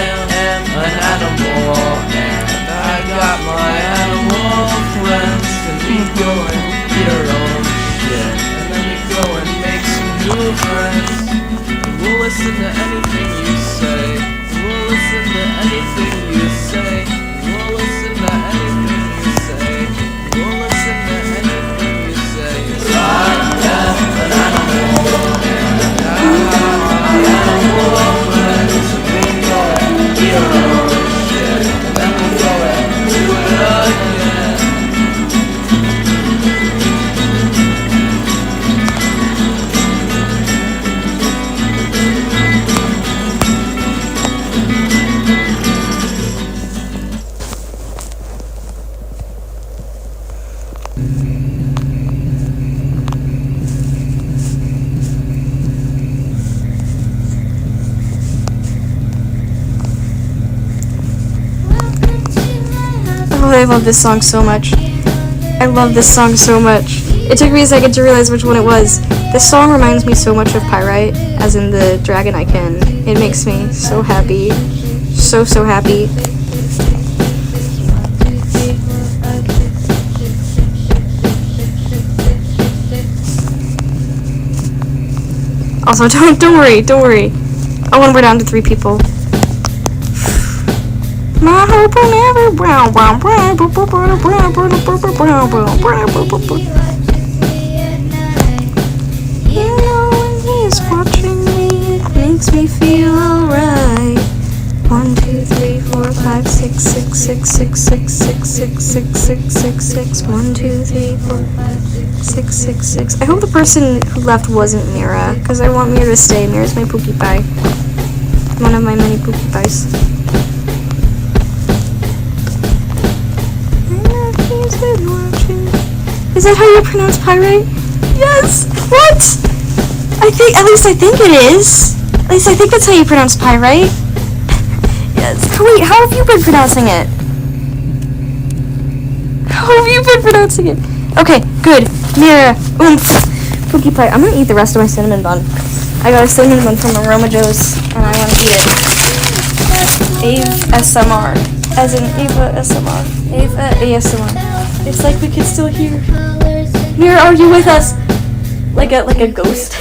am an animal, and I got my animal friends, and we go and eat our own shit, and then we go and make some new friends, and we'll listen to anything you say, and we'll listen to anything you say, and we'll listen to anything you say, and we'll listen to anything you say. I am an animal, and I got my animal friends, and we go and eat our own shit, and then we go and do it again.
Oh, I love this song so much. I love this song so much. It took me a second to realize which one it was. This song reminds me so much of Pyrite, as in the Dragon I Can. It makes me so happy. So happy. Also, don't worry. Oh, and we're down to 3 people. My hope will never brown. me feel alright. 1, 2, 3, 4, 5, 6, 6, 6, 6, 6, 6, 6, 6, 6, 6, 6, 1, 2, 3, 4, 5, 6, 6, 6. I hope the person who left wasn't Mira, because I want Mira to stay. Mira's my Pookie Pie. One of my many Pookie Pies. Is that how you pronounce pyrite? Yes! What? At least I think it is. At least I think that's how you pronounce pyrite. Yes. Wait, how have you been pronouncing it? How have you been pronouncing it? Okay, good. Mira, Pookie Pie. I'm gonna eat the rest of my cinnamon bun. I got a cinnamon bun from Aroma Joe's, and I want to eat it. Ave SMR. As in Ava SMR. Ava ASMR. It's like we can still hear. Mira, are you with us? Like a ghost.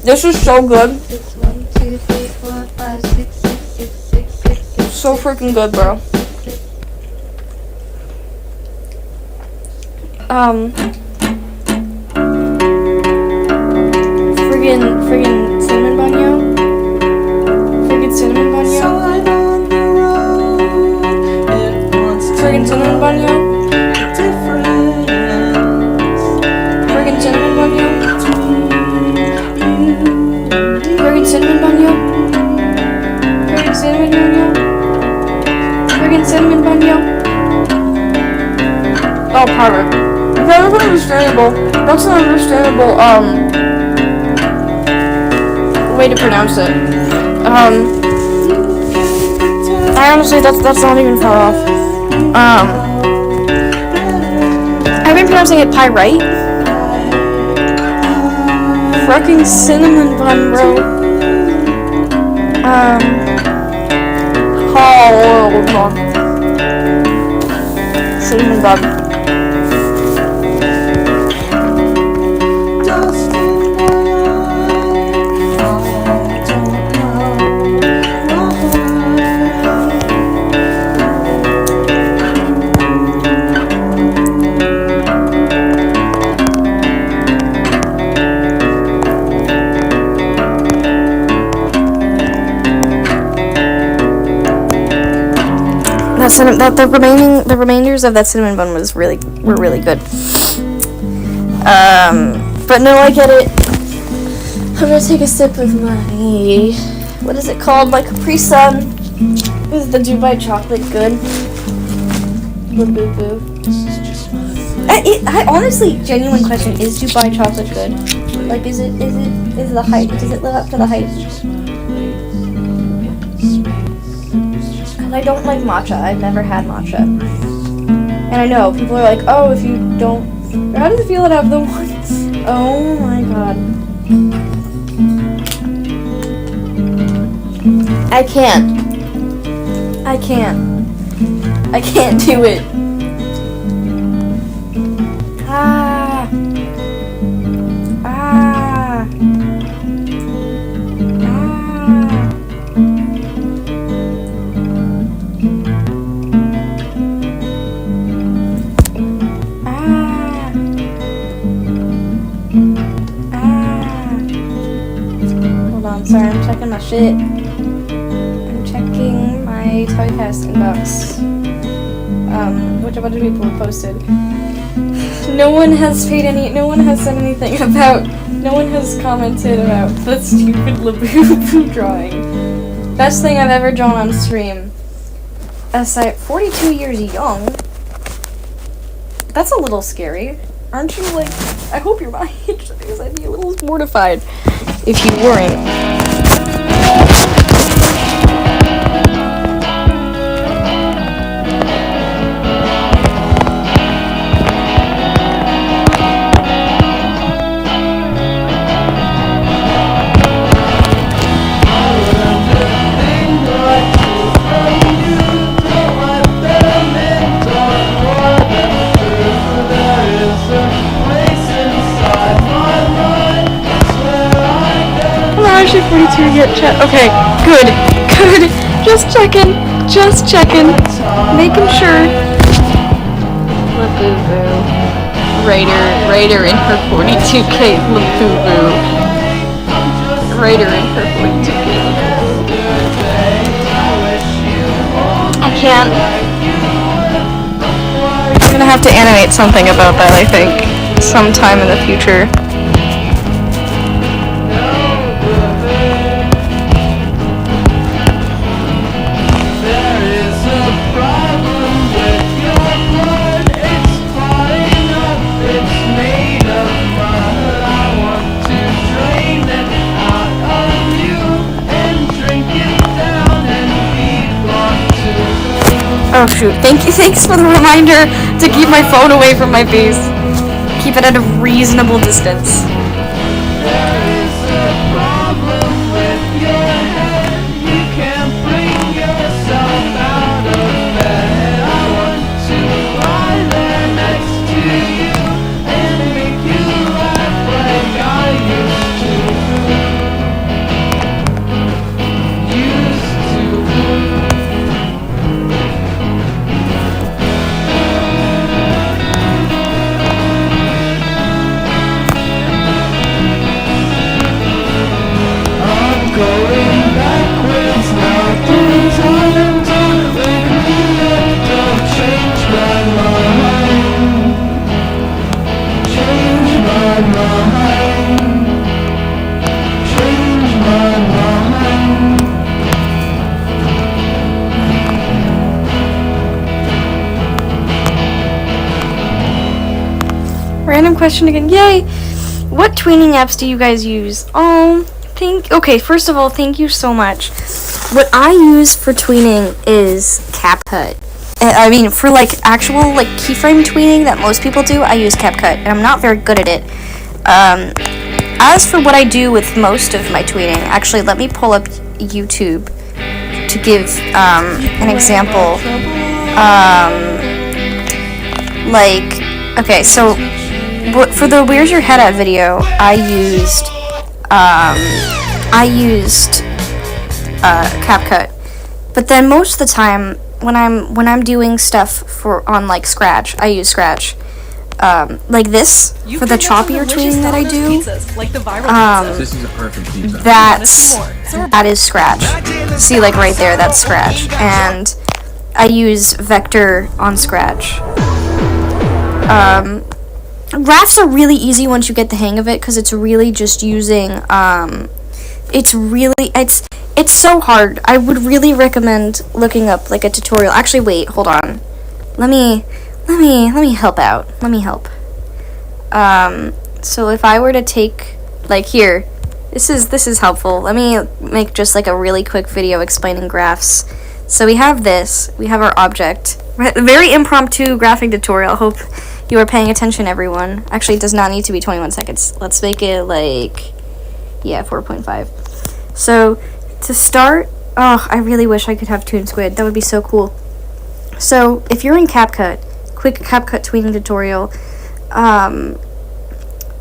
This is so good. So freaking good, bro. Friggin' cinnamon bun, yo. Friggin' cinnamon bun, yo. Friggin' cinnamon bun, yo. Friggin' cinnamon bun, yo. Friggin' cinnamon bun, yo. Friggin' cinnamon bun, yo. Friggin' cinnamon bun, yo. Oh, perfect. That's understandable. That's an understandable, way to pronounce it. I honestly, that's not even far off. I've been pronouncing it pyrite. Fucking cinnamon bun, bro. Hold on. Cinnamon bun. The remainders of that cinnamon bun were really good. But no, I get it. I'm gonna take a sip of my, what is it called? My Capri Sun. Is the Dubai chocolate good? I honestly, genuine question: is Dubai chocolate good? Like, is the hype? Does it live up to the hype? I don't like matcha. I've never had matcha. And I know, people are like, oh, if you don't... How does it feel to have the one? Oh my god. I can't do it. Sorry, I'm checking my shit. I'm checking my Toycast inbox. Which a bunch of people have posted. No one has said anything about, no one has commented about the stupid Labubu drawing. Best thing I've ever drawn on stream. Aside, 42 years young. That's a little scary. Aren't you, like, I hope you're my age, because I'd be a little mortified if you weren't. Actually 42 yet, chat. Okay, good. Just checking. Making sure. Labubu. Raider in her 42K Labubu. brighter in purple YouTube gaming. I can't. I'm gonna have to animate something about that, I think, sometime in the future. Oh shoot, thanks for the reminder to keep my phone away from my face. Keep it at a reasonable distance. Random question again. Yay! What tweening apps do you guys use? Okay, first of all, thank you so much. What I use for tweening is CapCut. I mean, for like actual like keyframe tweening that most people do, I use CapCut, and I'm not very good at it. As for what I do with most of my tweening, actually, let me pull up YouTube to give an example. Okay, so for the Where's Your Head At video, I used CapCut. But then most of the time, when I'm doing stuff on like Scratch, I use Scratch. Like this for the choppier tweening that I do.
This is a perfect pizza.
That is Scratch. See, like right there, that's Scratch, and I use Vector on Scratch. Rats are really easy once you get the hang of it, because it's really just using, it's so hard. I would really recommend looking up, like, a tutorial. Actually, wait, hold on. Let me help out. Let me help. So if I were to take, like, here, this is helpful. Let me make just, like, a really quick video explaining graphs. So we have this. We have our object. Very impromptu graphing tutorial. Hope you are paying attention, everyone. Actually, it does not need to be 21 seconds. Let's make it like, yeah, 4.5. So, to start, I really wish I could have Toon Squid. That would be so cool. So, if you're in CapCut, quick CapCut tweening tutorial.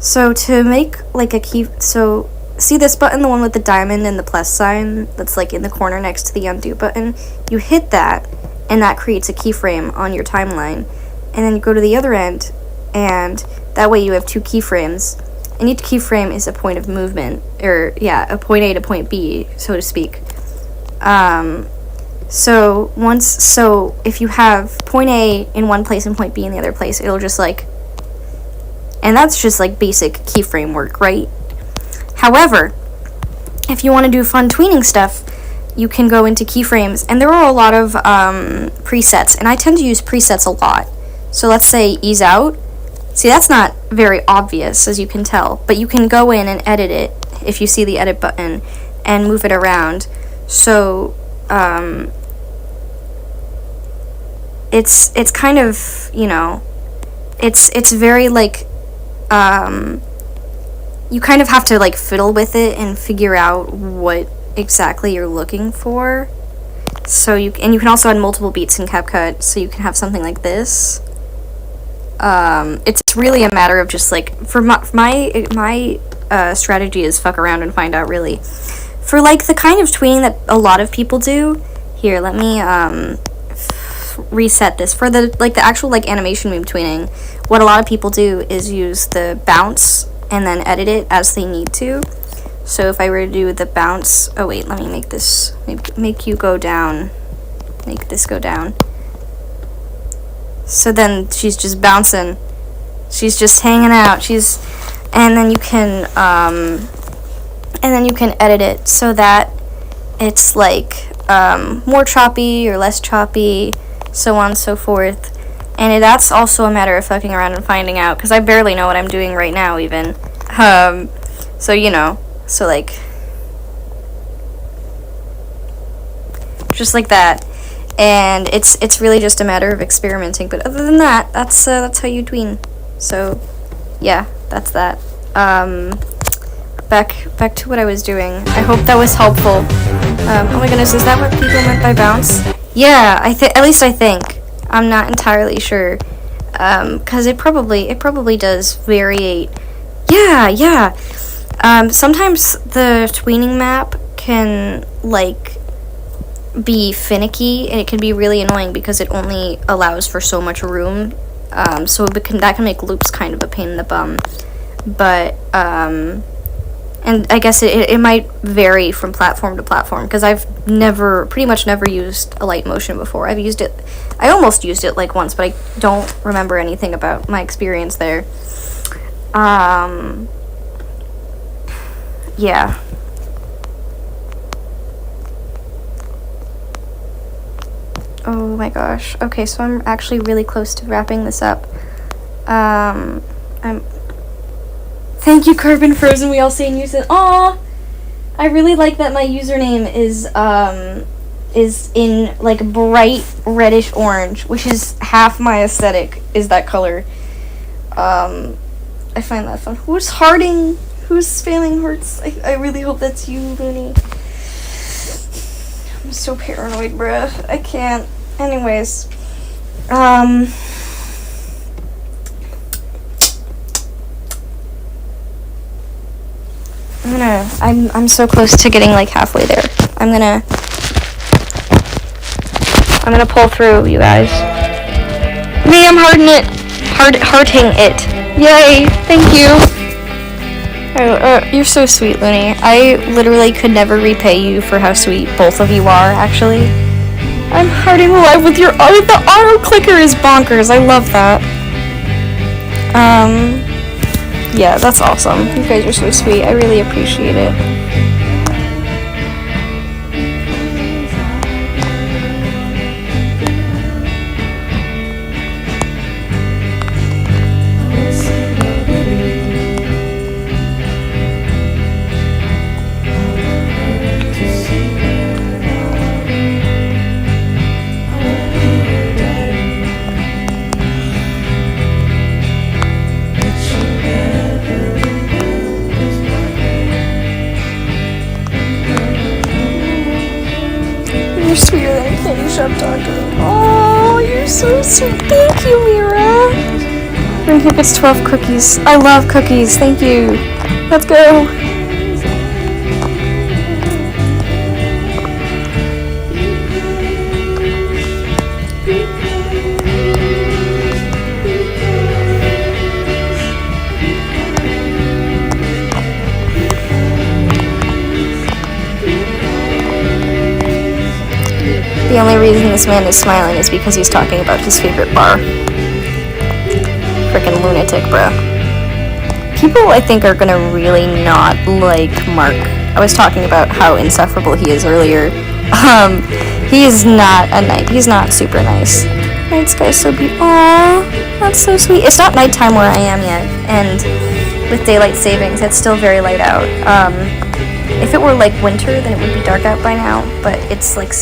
So to make like a key, so see this button, the one with the diamond and the plus sign that's like in the corner next to the undo button? You hit that, and that creates a keyframe on your timeline. And then you go to the other end, and that way you have two keyframes. And each keyframe is a point of movement, or yeah, a point A to point B, so to speak. So if you have point A in one place and point B in the other place, it'll just like, and that's just like basic keyframe work, right? However, if you want to do fun tweening stuff, you can go into keyframes, and there are a lot of presets, and I tend to use presets a lot. So let's say ease out. See, that's not very obvious, as you can tell, but you can go in and edit it if you see the edit button and move it around. So it's kind of, you know, it's very like you kind of have to like fiddle with it and figure out what exactly you're looking for. So you can also add multiple beats in CapCut, so you can have something like this. It's really a matter of just like, for my strategy is fuck around and find out, really. For like the kind of tweening that a lot of people do, here, let me reset this. For the actual like animation meme tweening, what a lot of people do is use the bounce and then edit it as they need to. So if I were to do the bounce, oh wait, let me make this, make you go down, make this go down. So then she's just bouncing, she's just hanging out, and then you can edit it so that it's like more choppy or less choppy, so on and so forth. And that's also a matter of fucking around and finding out, because I barely know what I'm doing right now even. So you know, so like just like that. And it's really just a matter of experimenting, but other than that, that's how you tween. So yeah, that's that. Back to what I was doing. I hope that was helpful. Oh my goodness, is that what people meant by bounce? Yeah, at least I think. I'm not entirely sure, cause it probably does variate. Yeah. Sometimes the tweening map can like be finicky, and it can be really annoying because it only allows for so much room. So that can make loops kind of a pain in the bum. But and I guess it might vary from platform to platform, because I've pretty much never used a light motion before. I almost used it like once, but I don't remember anything about my experience there. Yeah. Oh my gosh. Okay, so I'm actually really close to wrapping this up. Thank you, Carbon Frozen. We all say in use it. Aw! I really like that my username is in like bright reddish orange, which is half my aesthetic, is that color. I find that fun. Who's hearting? Who's spamming hearts? I really hope that's you, Looney. I'm so paranoid, bruh. I can't. Anyways. I'm so close to getting like halfway there. I'm gonna pull through, you guys. Me, I'm hearting it. Yay! Thank you. You're so sweet, Looney. I literally could never repay you for how sweet both of you are, actually. I'm hearting live with your art. The auto clicker is bonkers. I love that. Yeah, that's awesome. You guys are so sweet. I really appreciate it. You're sweeter than a candy shop doggo. Oh, you're so sweet. Thank you, Mira. Ring Hip gets 12 cookies. I love cookies. Thank you. Let's go. The only reason this man is smiling is because he's talking about his favorite bar. Frickin' lunatic, bro. People, I think, are gonna really not like Mark. I was talking about how insufferable he is earlier. He is not he's not super nice. Night sky's so beautiful. Aww, that's so sweet. It's not nighttime where I am yet, and with daylight savings, it's still very light out. If it were like winter, then it would be dark out by now, but it's like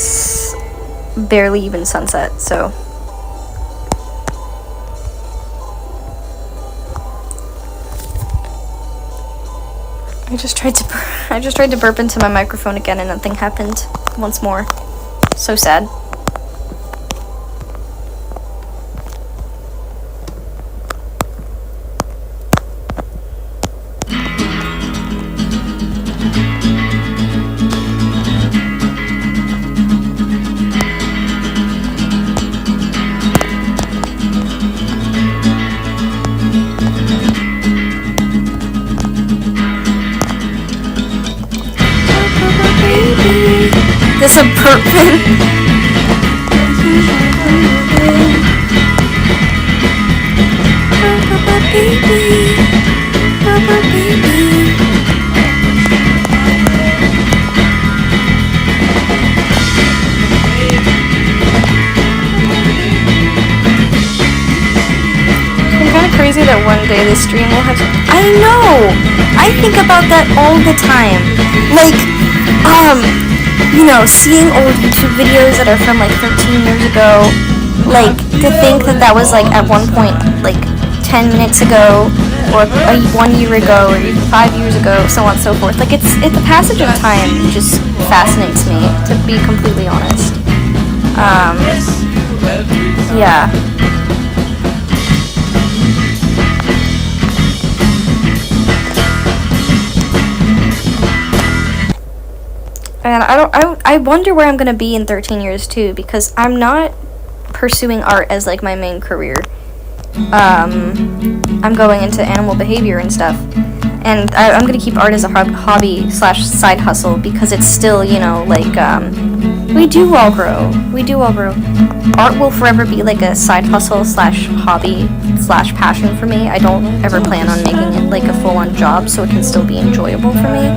barely even sunset, so I just tried to burp into my microphone again and nothing happened once more. So sad. suburban. Crazy that one day this stream will have. I know. I think about that all the time. Like, seeing old YouTube videos that are from like 13 years ago. Like, to think that that was like at one point like 10 minutes ago, or 1 year ago, or 5 years ago, so on and so forth. Like, it's the passage of time just fascinates me, to be completely honest. Yeah. And I wonder where I'm gonna be in 13 years too, because I'm not pursuing art as like my main career. I'm going into animal behavior and stuff, and I'm gonna keep art as a hobby / side hustle, because it's still, like, we do all grow. Art will forever be like a side hustle / hobby / passion for me. I don't ever plan on making it like a full-on job, so it can still be enjoyable for me.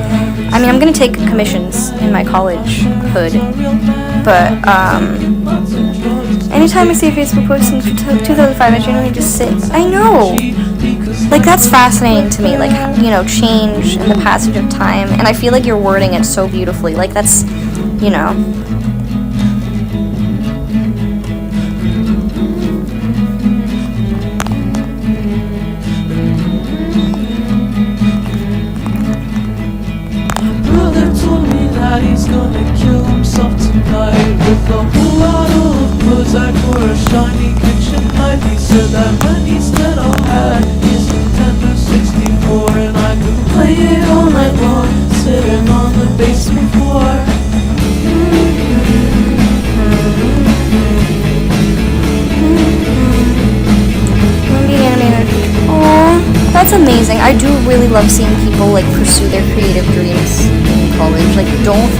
I mean, I'm gonna take commissions in my college hood, but anytime I see a Facebook post in 2005, I generally just sit. I know, like, that's fascinating to me, like, change and the passage of time, and I feel like you're wording it so beautifully, like, that's,
He's gonna kill himself tonight with a whole lot of Prozac or a shiny kitchen knife. He said that when instead I'll have his Nintendo 64, and I could play it all night long, sitting on the basement floor.
Aww, that's amazing. I do really love seeing people like pursue their creative dreams in college. Like, don't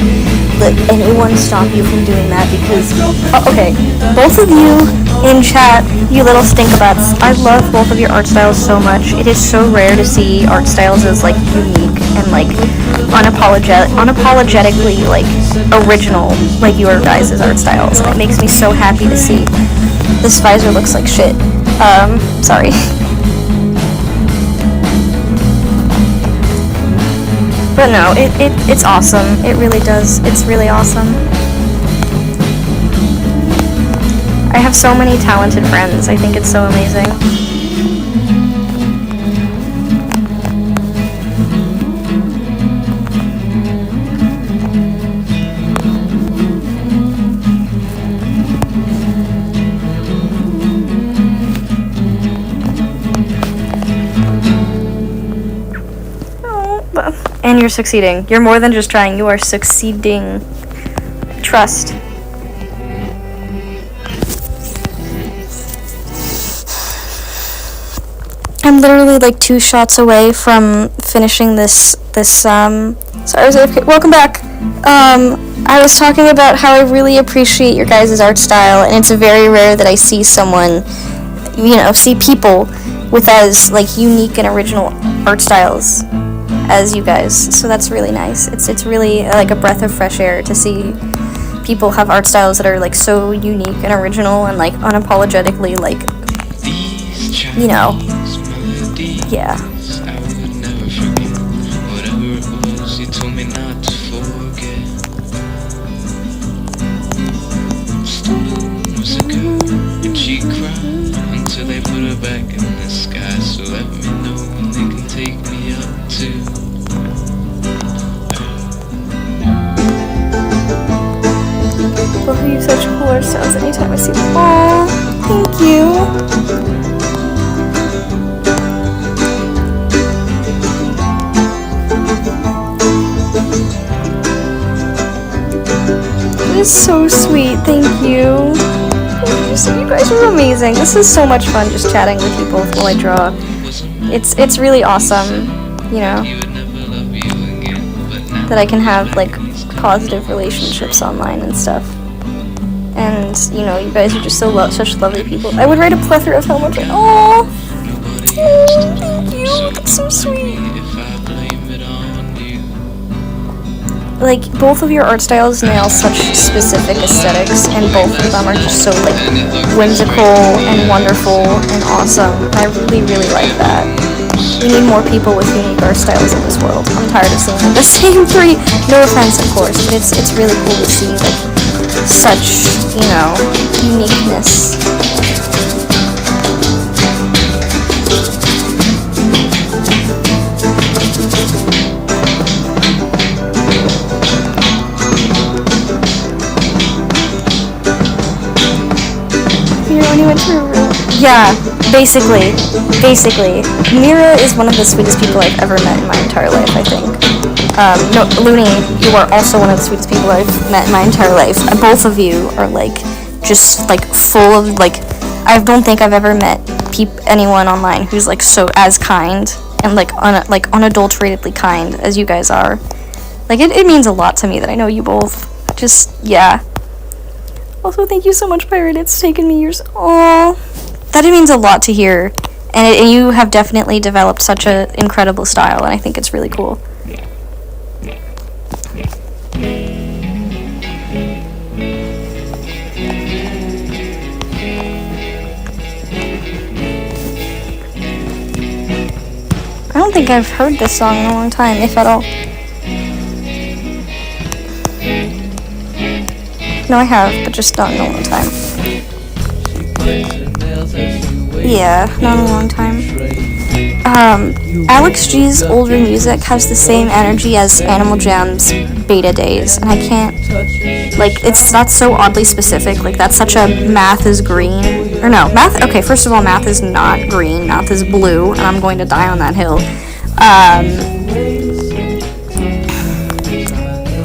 let anyone stop you from doing that, because okay, both of you in chat, you little stinkabutts, I love both of your art styles so much. It is so rare to see art styles as like unique and like unapologetically like original like your guys' art styles, and it makes me so happy to see. This visor looks like shit. Sorry. But no, it's awesome. It really does. It's really awesome. I have so many talented friends. I think it's so amazing. And you're succeeding. You're more than just trying. You are succeeding. Trust. I'm literally like 2 shots away from finishing this. Sorry, welcome back. I was talking about how I really appreciate your guys' art style, and it's very rare that I see someone, see people with as like unique and original art styles as you guys, so that's really nice. It's really like a breath of fresh air to see people have art styles that are like so unique and original and like unapologetically like, yeah.
I would never forget whatever it was you told me not to forget. Stolen was a girl and she cried until they put her back in the sky. So let me know when they can take me up too.
Both of you have such cool art styles anytime I see them. Aww, thank you. It is so sweet, thank you. You guys are amazing. This is so much fun just chatting with people while I draw. It's really awesome, that I can have like positive relationships online and stuff. And you know, you guys are just such lovely people. I would write a plethora of how much. Oh, thank you. That's so sweet. Like, both of your art styles nail such specific aesthetics, and both of them are just so, like, whimsical and wonderful and awesome. I really, really like that. We need more people with unique art styles in this world. I'm tired of seeing like the same three. No offense, of course, but it's really cool to see, like, such, you know, uniqueness. When you went to her room. Yeah, basically. Mira is one of the sweetest people I've ever met in my entire life, I think. No, Looney, you are also one of the sweetest people I've met in my entire life. Both of you are, like, just, like, full of, like, I don't think I've ever met anyone online who's, like, so as kind and, like, unadulteratedly kind as you guys are. Like, it means a lot to me that I know you both. Just, yeah. Also, thank you so much, Pirate. It's taken me years. Aww. That means a lot to hear. And you have definitely developed such an incredible style, and I think it's really cool. I don't think I've heard this song in a long time, if at all. No, I have, but just not in a long time. Yeah, not in a long time. Alex G's older music has the same energy as Animal Jam's beta days, and I can't, like, it's not so oddly specific. Like, that's such a math is green, or no, math, okay, first of all, math is not green, math is blue, and I'm going to die on that hill.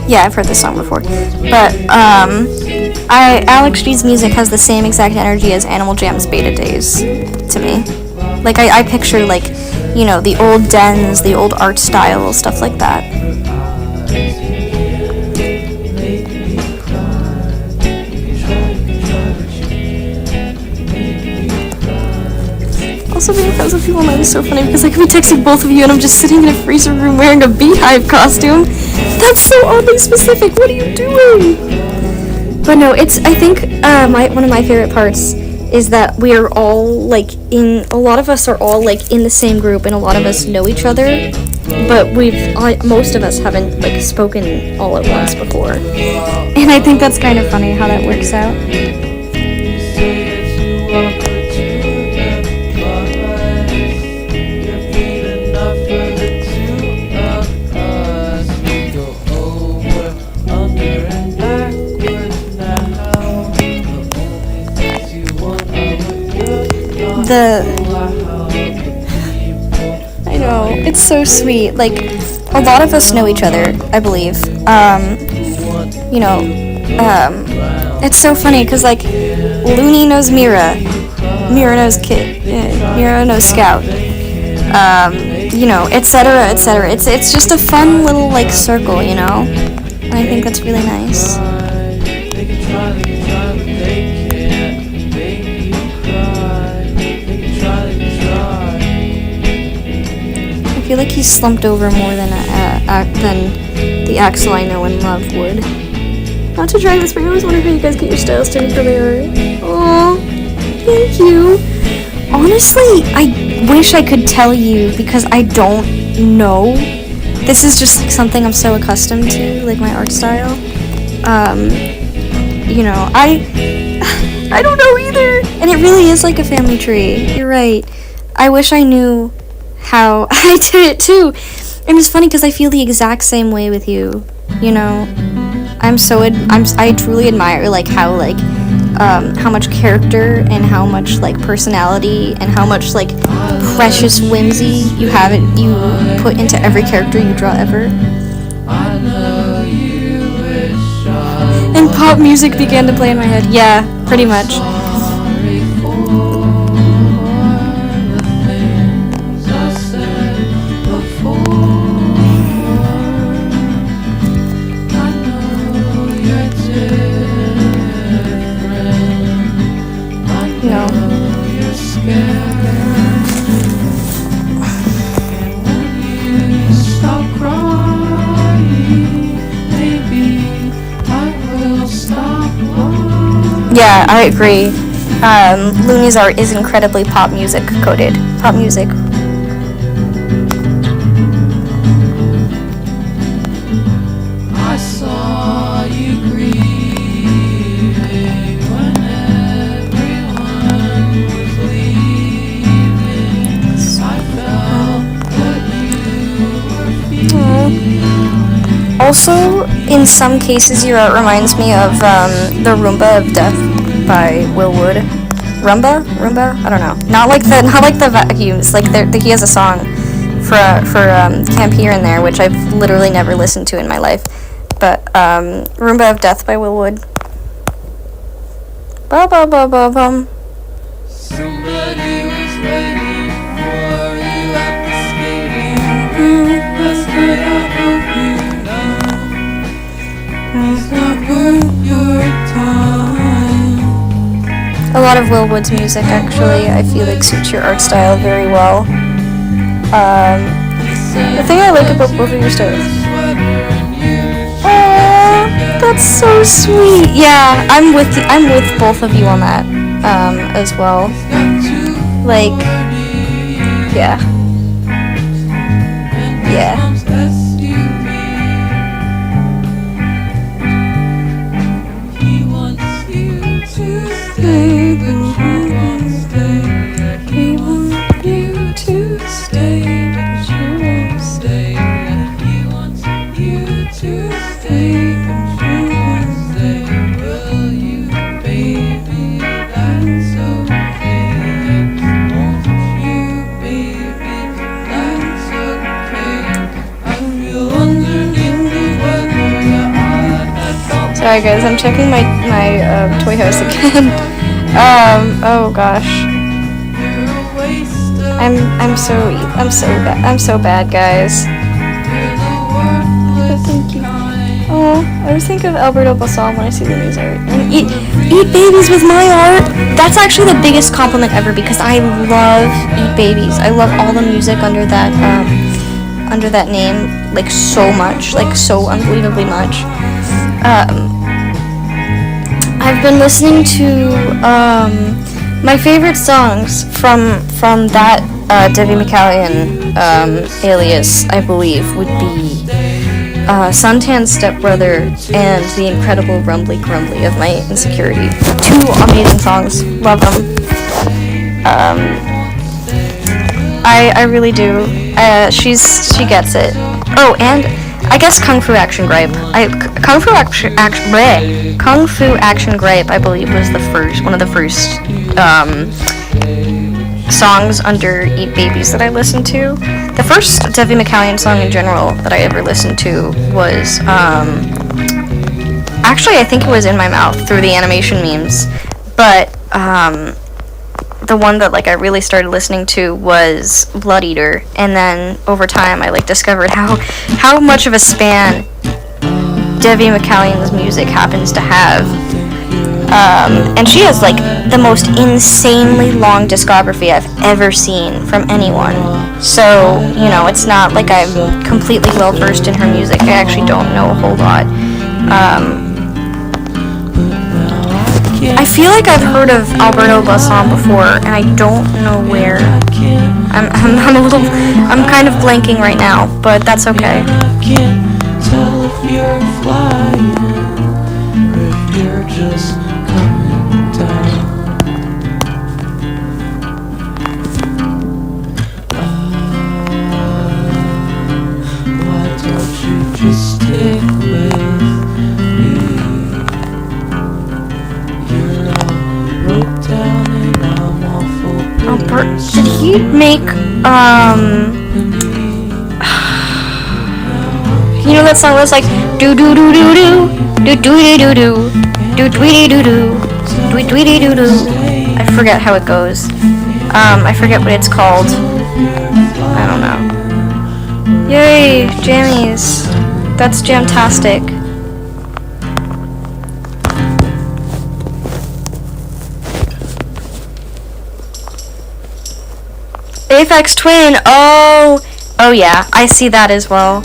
Yeah, I've heard this song before. But, Alex G's music has the same exact energy as Animal Jam's beta days, to me. Like, I picture, like, you know, the old dens, the old art style, stuff like that. Also, being friends with people online is so funny because I could be texting both of you and I'm just sitting in a freezer room wearing a beehive costume. That's so oddly specific. What are you doing? But no, it's, I think, one of my favorite parts is that we are all, like, a lot of us are all, like, in the same group and a lot of us know each other, but most of us haven't, like, spoken all at once before. And I think that's kind of funny how that works out. I know, it's so sweet. Like, a lot of us know each other, I believe. You know, it's so funny because, like, Looney knows Mira, Mira knows Kit, Mira knows Scout, you know, etc., etc. It's just a fun little, like, circle, you know? And I think that's really nice. I feel like he's slumped over more than the Axel I know and love would. Not to drag this, but I always wonder how you guys get your styles to for my art. Aww, thank you. Honestly, I wish I could tell you because I don't know. This is just like something I'm so accustomed to, like my art style. You know, I don't know either. And it really is like a family tree. You're right. I wish I knew how I did it too. And it's funny because I feel the exact same way with you. You know, I truly admire like how much character and how much like personality and how much like precious whimsy you put into every character you draw ever. And pop music began to play in my head. Yeah, pretty much. Yeah, I agree. Looney's art is incredibly pop music coded. Pop music.
I saw you grieving when everyone was leaving. I felt what you were feeling.
Also, in some cases, your art reminds me of the Roomba of Death by Will Wood. Roomba? I don't know. Not like the vacuums. Like he has a song for Camp Here and There, which I've literally never listened to in my life. But Roomba of Death by Will Wood. Ba ba ba ba bum.
Somebody was waiting for you at the stadium. Last night I hope you know it's not worth your time.
A lot of Will Wood's music, actually, I feel like suits your art style very well. The thing I like about both of your styles. Aww, that's so sweet. Yeah, I'm with both of you on that, as well. Like, yeah. Yeah.
He wants you to stay, but you won't stay. He wants you to stay, but you won't stay. He wants you to stay, but you won't stay. Will you, baby? That's okay. Won't you, baby? That's okay. I feel underneath the weather.
Sorry guys, I'm checking my toy house again. Oh gosh. I'm so bad, guys. But thank you. Oh, I always think of Alberto Balsam when I see the news art. And eat babies with my art. That's actually the biggest compliment ever because I love Eat Babies. I love all the music under that name, like so much, like so unbelievably much. I've been listening to my favorite songs from that Debbie McCallion alias, I believe, would be Suntan Stepbrother and The Incredible Rumbly Grumbly of My Insecurity. Two amazing songs. Love them. I really do. She gets it. Oh, and I guess Kung Fu Action Gripe. Kung Fu Action Gripe, I believe, was one of the first songs under Eat Babies that I listened to. The first Debbie McCallion song in general that I ever listened to was actually I think it was In My Mouth through the animation memes, but the one that like I really started listening to was Blood Eater, and then over time I like discovered how much of a span Debbie McCallion's music happens to have. And she has like the most insanely long discography I've ever seen from anyone. So, you know, it's not like I'm completely well versed in her music. I actually don't know a whole lot. I feel like I've heard of Alberto Balsam before, and I don't know where. I'm kind of blanking right now, but that's okay.
I can't tell if you're flying or if you're just coming down. Why don't you just stick with me? You're all broke down and I'm awful bitter.
Did he make, you know that song where it's like, do do do do do, do do do do, do do do do, do do do do. I forget how it goes. I forget what it's called. I don't know. Yay, jammies. That's jamtastic. Aphex Twin. Oh yeah, I see that as well.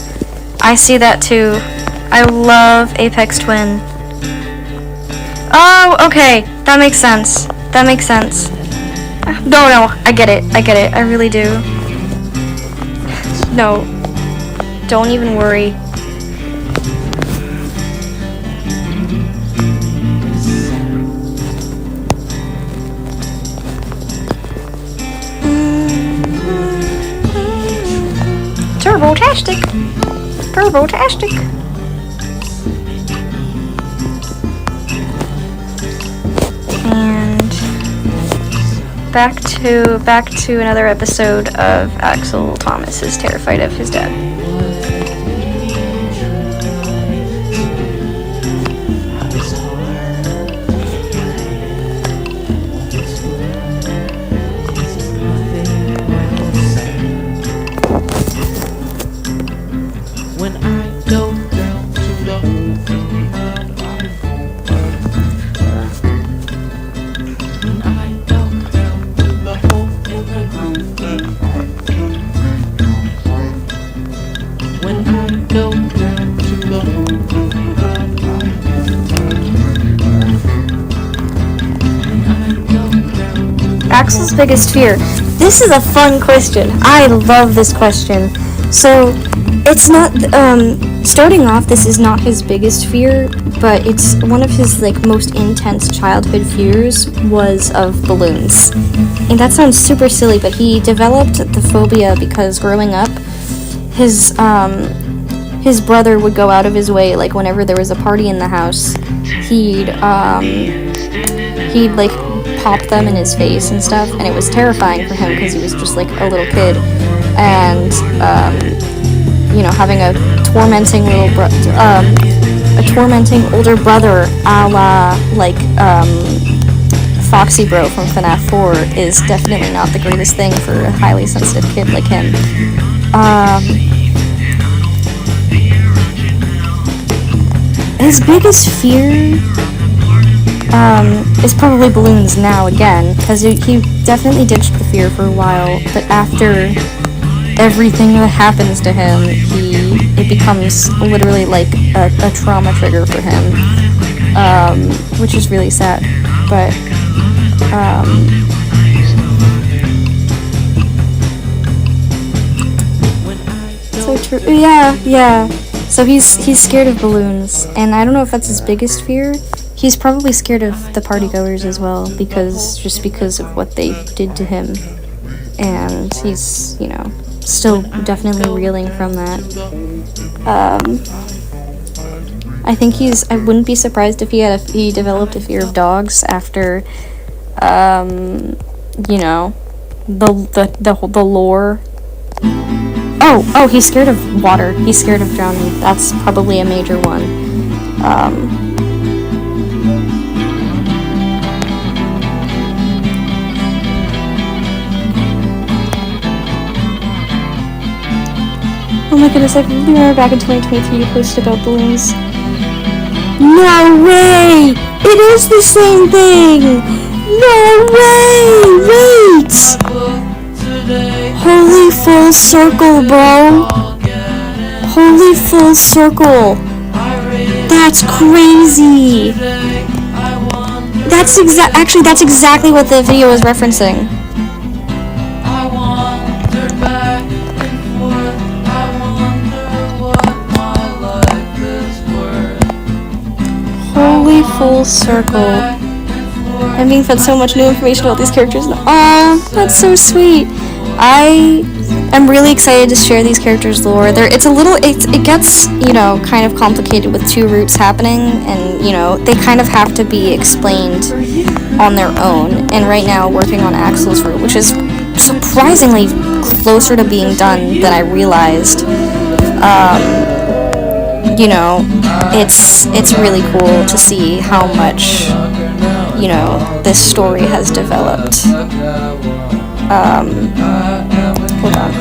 I see that too. I love Aphex Twin. Oh, okay. That makes sense. That makes sense. No, I get it. I really do. No. Don't even worry. Turbo-tastic. Turbo-tastic. And back to another episode of Axel Thomas is terrified of his dad.
When I go down to the when I go down to the hole in the groove. When I go down to the
Axel's biggest fear. This is a fun question. I love this question. So, it's not, starting off, this is not his biggest fear, but it's one of his, like, most intense childhood fears was of balloons. And that sounds super silly, but he developed the phobia because growing up, his brother would go out of his way, like, whenever there was a party in the house, he'd like, pop them in his face and stuff, and it was terrifying for him because he was just, like, a little kid. And, you know, having a tormenting a tormenting older brother a la, like, Foxy Bro from FNAF 4 is definitely not the greatest thing for a highly sensitive kid like him. His biggest fear, is probably balloons now again, because he definitely ditched the fear for a while, but after everything that happens to him, it becomes literally like a trauma trigger for him, which is really sad, but, so true, yeah, so he's scared of balloons, and I don't know if that's his biggest fear. He's probably scared of the partygoers as well, because of what they did to him, and he's, you know, still definitely reeling from that. I think I wouldn't be surprised if he developed a fear of dogs after, you know, the lore. Oh, he's scared of water. He's scared of drowning. That's probably a major one. Oh my goodness, I remember back in 2023 you posted about balloons. No way! It is the same thing! No way! Wait! Holy full circle, bro! Holy full circle! That's crazy! That's exactly what the video is referencing. Holy full circle. I'm being fed so much new information about these characters. Aw, that's so sweet. I am really excited to share these characters' lore. It gets, you know, kind of complicated with two roots happening, and, you know, they kind of have to be explained on their own. And right now, working on Axel's root, which is surprisingly closer to being done than I realized. You know, it's really cool to see how much, you know, this story has developed. Hold on.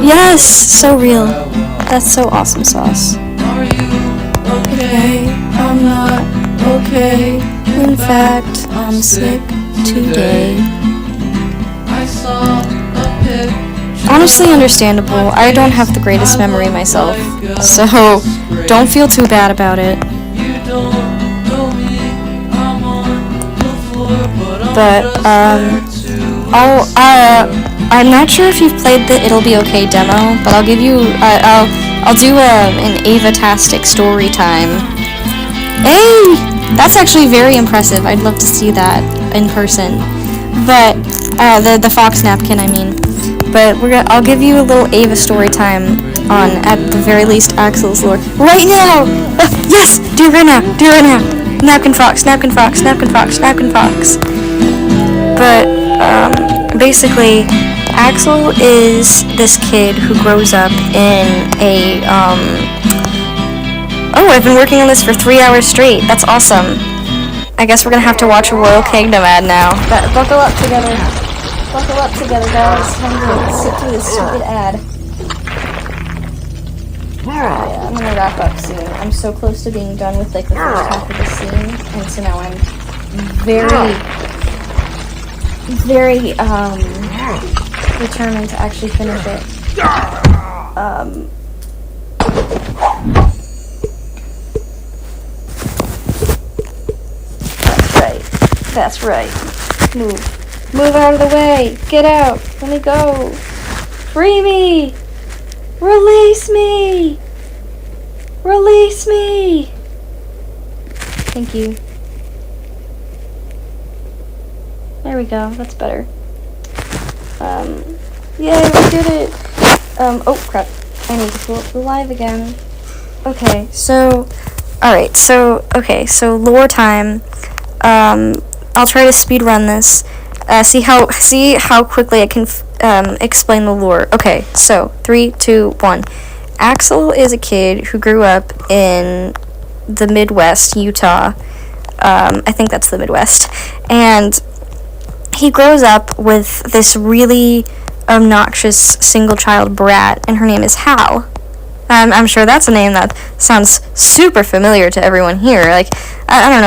Yes, so real. That's so awesome sauce. Okay, I'm not okay. In fact, I'm sick today.
I saw a picture
honestly understandable. I don't have the greatest memory myself, so don't feel too bad about it. But I'm not sure if you've played the It'll Be Okay demo, but I'll give you I'll do an Ava-tastic story time. Hey, that's actually very impressive. I'd love to see that in person. But the fox napkin, I mean. But I'll give you a little Ava story time on, at the very least, Axel's lore. Right now! Yes! Do it right now! Do it right now! Napkin fox, napkin fox, napkin fox, napkin fox. But, basically, Axel is this kid who grows up in a, Oh, I've been working on this for 3 hours straight. That's awesome. I guess we're gonna have to watch a Royal Kingdom ad now. Buckle up together. Buckle up together, guys. Time to sit through this stupid ad. Yeah, I'm gonna wrap up soon. I'm so close to being done with, like, the first half of the scene, and so now I'm very determined to actually finish it. That's right. Move. Move out of the way. Get out. Let me go. Free me. Release me. Release me. Thank you. There we go. That's better. Yay, we did it. Oh crap. I need to pull up the live again. Okay, so, alright, so lore time. I'll try to speed run this. See how quickly I can explain the lore. Okay, so 3, 2, 1. Axel is a kid who grew up in the Midwest, Utah. I think that's the Midwest. And he grows up with this really obnoxious single child brat, and her name is Hal. I'm sure that's a name that sounds super familiar to everyone here. Like, I don't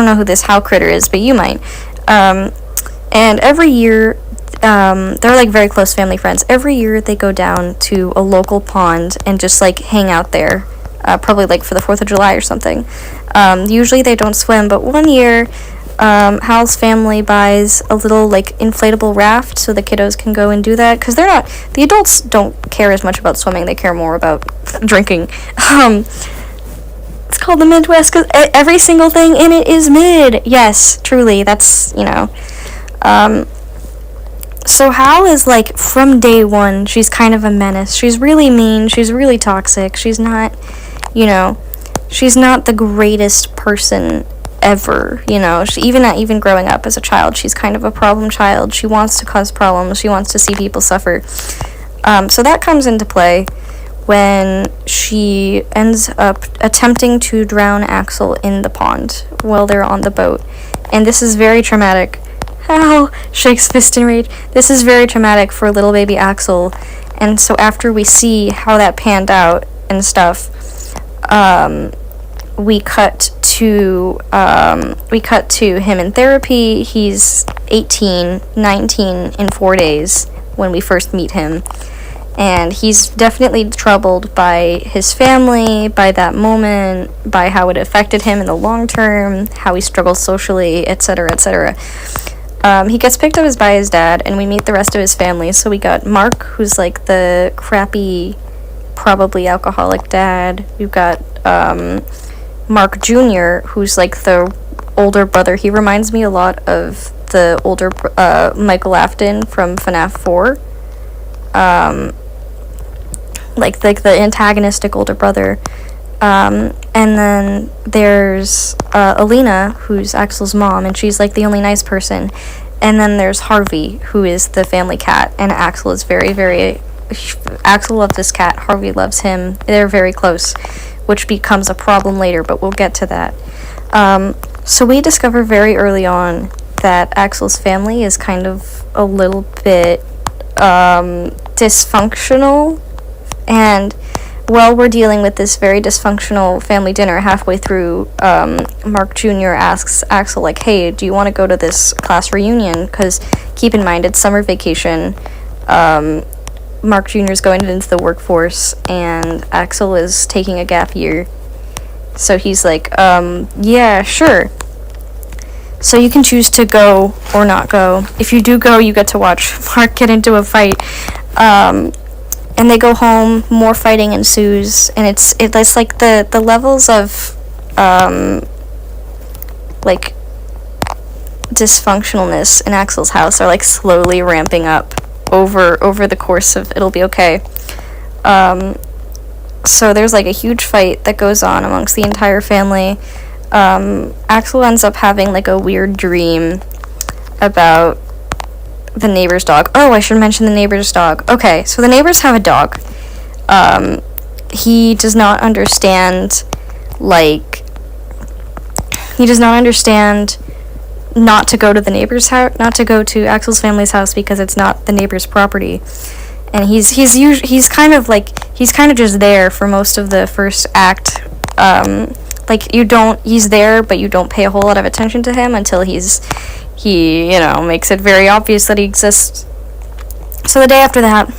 know who this Hal critter is, but you might. And every year, they're like very close family friends. Every year they go down to a local pond and just like hang out there, probably like for the 4th of July or something. Usually they don't swim, but one year, Hal's family buys a little like inflatable raft so the kiddos can go and do that, because the adults don't care as much about swimming, they care more about drinking. It's called the Midwest because every single thing in it is mid. Yes, truly, that's, you know. So Hal is like, from day one, she's kind of a menace. She's really mean, she's really toxic, she's not, you know, she's not the greatest person ever, you know. Even growing up as a child, she's kind of a problem child. She wants to cause problems, she wants to see people suffer. So that comes into play when she ends up attempting to drown Axel in the pond while they're on the boat. And this is very traumatic. Hal shakes fist in rage. This is very traumatic for little baby Axel. And so after we see how that panned out and stuff, we cut to him in therapy. He's 19 in 4 days when we first meet him. And he's definitely troubled by his family, by that moment, by how it affected him in the long term, how he struggles socially, etc., etc. He gets picked up by his dad, and we meet the rest of his family. So we got Mark, who's like the crappy, probably alcoholic dad. We've got Mark Jr., who's like the older brother. He reminds me a lot of the older Michael Afton from FNAF 4. Like the antagonistic older brother. And then there's Alina, who's Axel's mom, and she's like the only nice person. And then there's Harvey, who is the family cat, and Axel is Axel loves this cat, Harvey loves him. They're very close, which becomes a problem later, but we'll get to that. So we discover very early on that Axel's family is kind of a little bit dysfunctional, and while we're dealing with this very dysfunctional family dinner, halfway through, Mark Jr. asks Axel, like, hey, do you want to go to this class reunion? Because keep in mind, it's summer vacation. Mark Jr. is going into the workforce, and Axel is taking a gap year. So he's like, yeah, sure. So you can choose to go or not go. If you do go, you get to watch Mark get into a fight. And they go home, more fighting ensues, and it's like the levels of, like, dysfunctionalness in Axel's house are, like, slowly ramping up over the course of It'll Be Okay. So there's, like, a huge fight that goes on amongst the entire family. Axel ends up having, like, a weird dream about the neighbor's dog. Oh, I should mention the neighbor's dog. Okay, so the neighbors have a dog. He does not understand, like, not to go to the neighbor's house, not to go to Axel's family's house because it's not the neighbor's property. And he's kind of just there for most of the first act. He's there, but you don't pay a whole lot of attention to him until he makes it very obvious that he exists. So the day after that,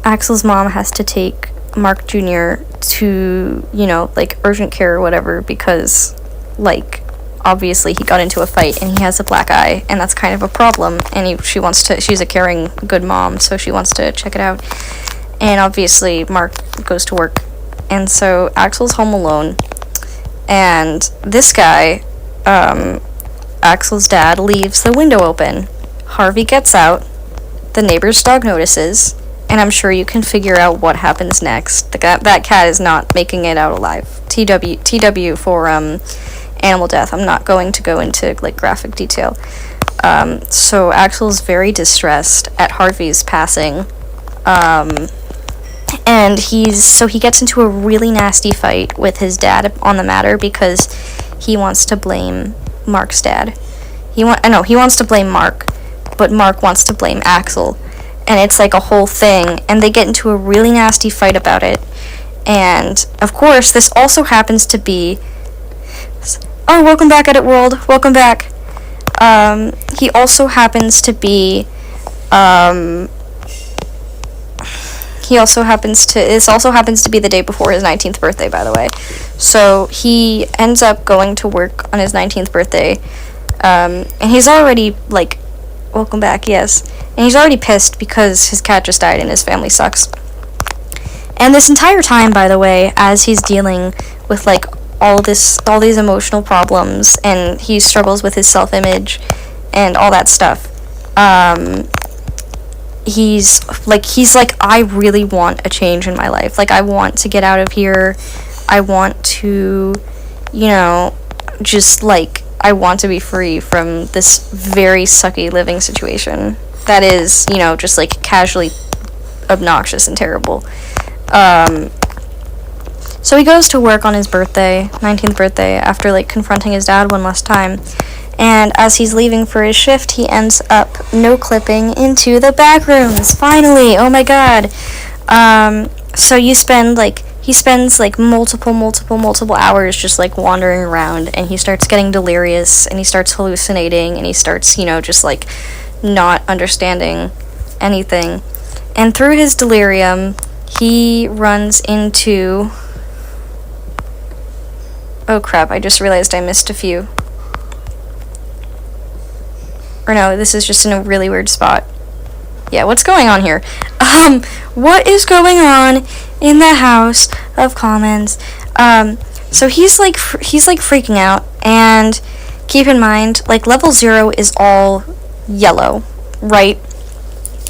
Axel's mom has to take Mark Jr. to, like, urgent care or whatever because, like, obviously he got into a fight and he has a black eye, and that's kind of a problem, and she's a caring, good mom, so she wants to check it out. And obviously Mark goes to work, and so Axel's home alone, and this guy, Axel's dad, leaves the window open. Harvey gets out, the neighbor's dog notices, and I'm sure you can figure out what happens next. That cat is not making it out alive. TW for animal death. I'm not going to go into, like, graphic detail. So Axel's very distressed at Harvey's passing. And he gets into a really nasty fight with his dad on the matter because he wants to blame Mark's dad. He wants to blame Mark, but Mark wants to blame Axel. And it's like a whole thing, and they get into a really nasty fight about it. And, of course, this also happens to be... Oh, welcome back, Edit World. Welcome back. He also happens to be... This also happens to be the day before his 19th birthday, by the way. So he ends up going to work on his 19th birthday. And he's already, like... Welcome back, yes. And he's already pissed because his cat just died and his family sucks. And this entire time, by the way, as he's dealing with, like, all these emotional problems, and he struggles with his self-image and all that stuff, he's like, I really want a change in my life. Like, I want to get out of here. I want to, just, like, I want to be free from this very sucky living situation that is, just, like, casually obnoxious and terrible. So he goes to work on his birthday, 19th birthday, after, like, confronting his dad one last time. And as he's leaving for his shift, he ends up no-clipping into the back rooms. Finally! Oh my god! So he spends, like, multiple hours just, like, wandering around, and he starts getting delirious, and he starts hallucinating, and he starts, just, like, not understanding anything. And through his delirium, he runs into... Oh crap, I just realized I missed a few. Or no, this is just in a really weird spot. Yeah, what's going on here? What is going on in the House of Commons? So he's freaking out, and keep in mind, like, level 0 is all yellow, right?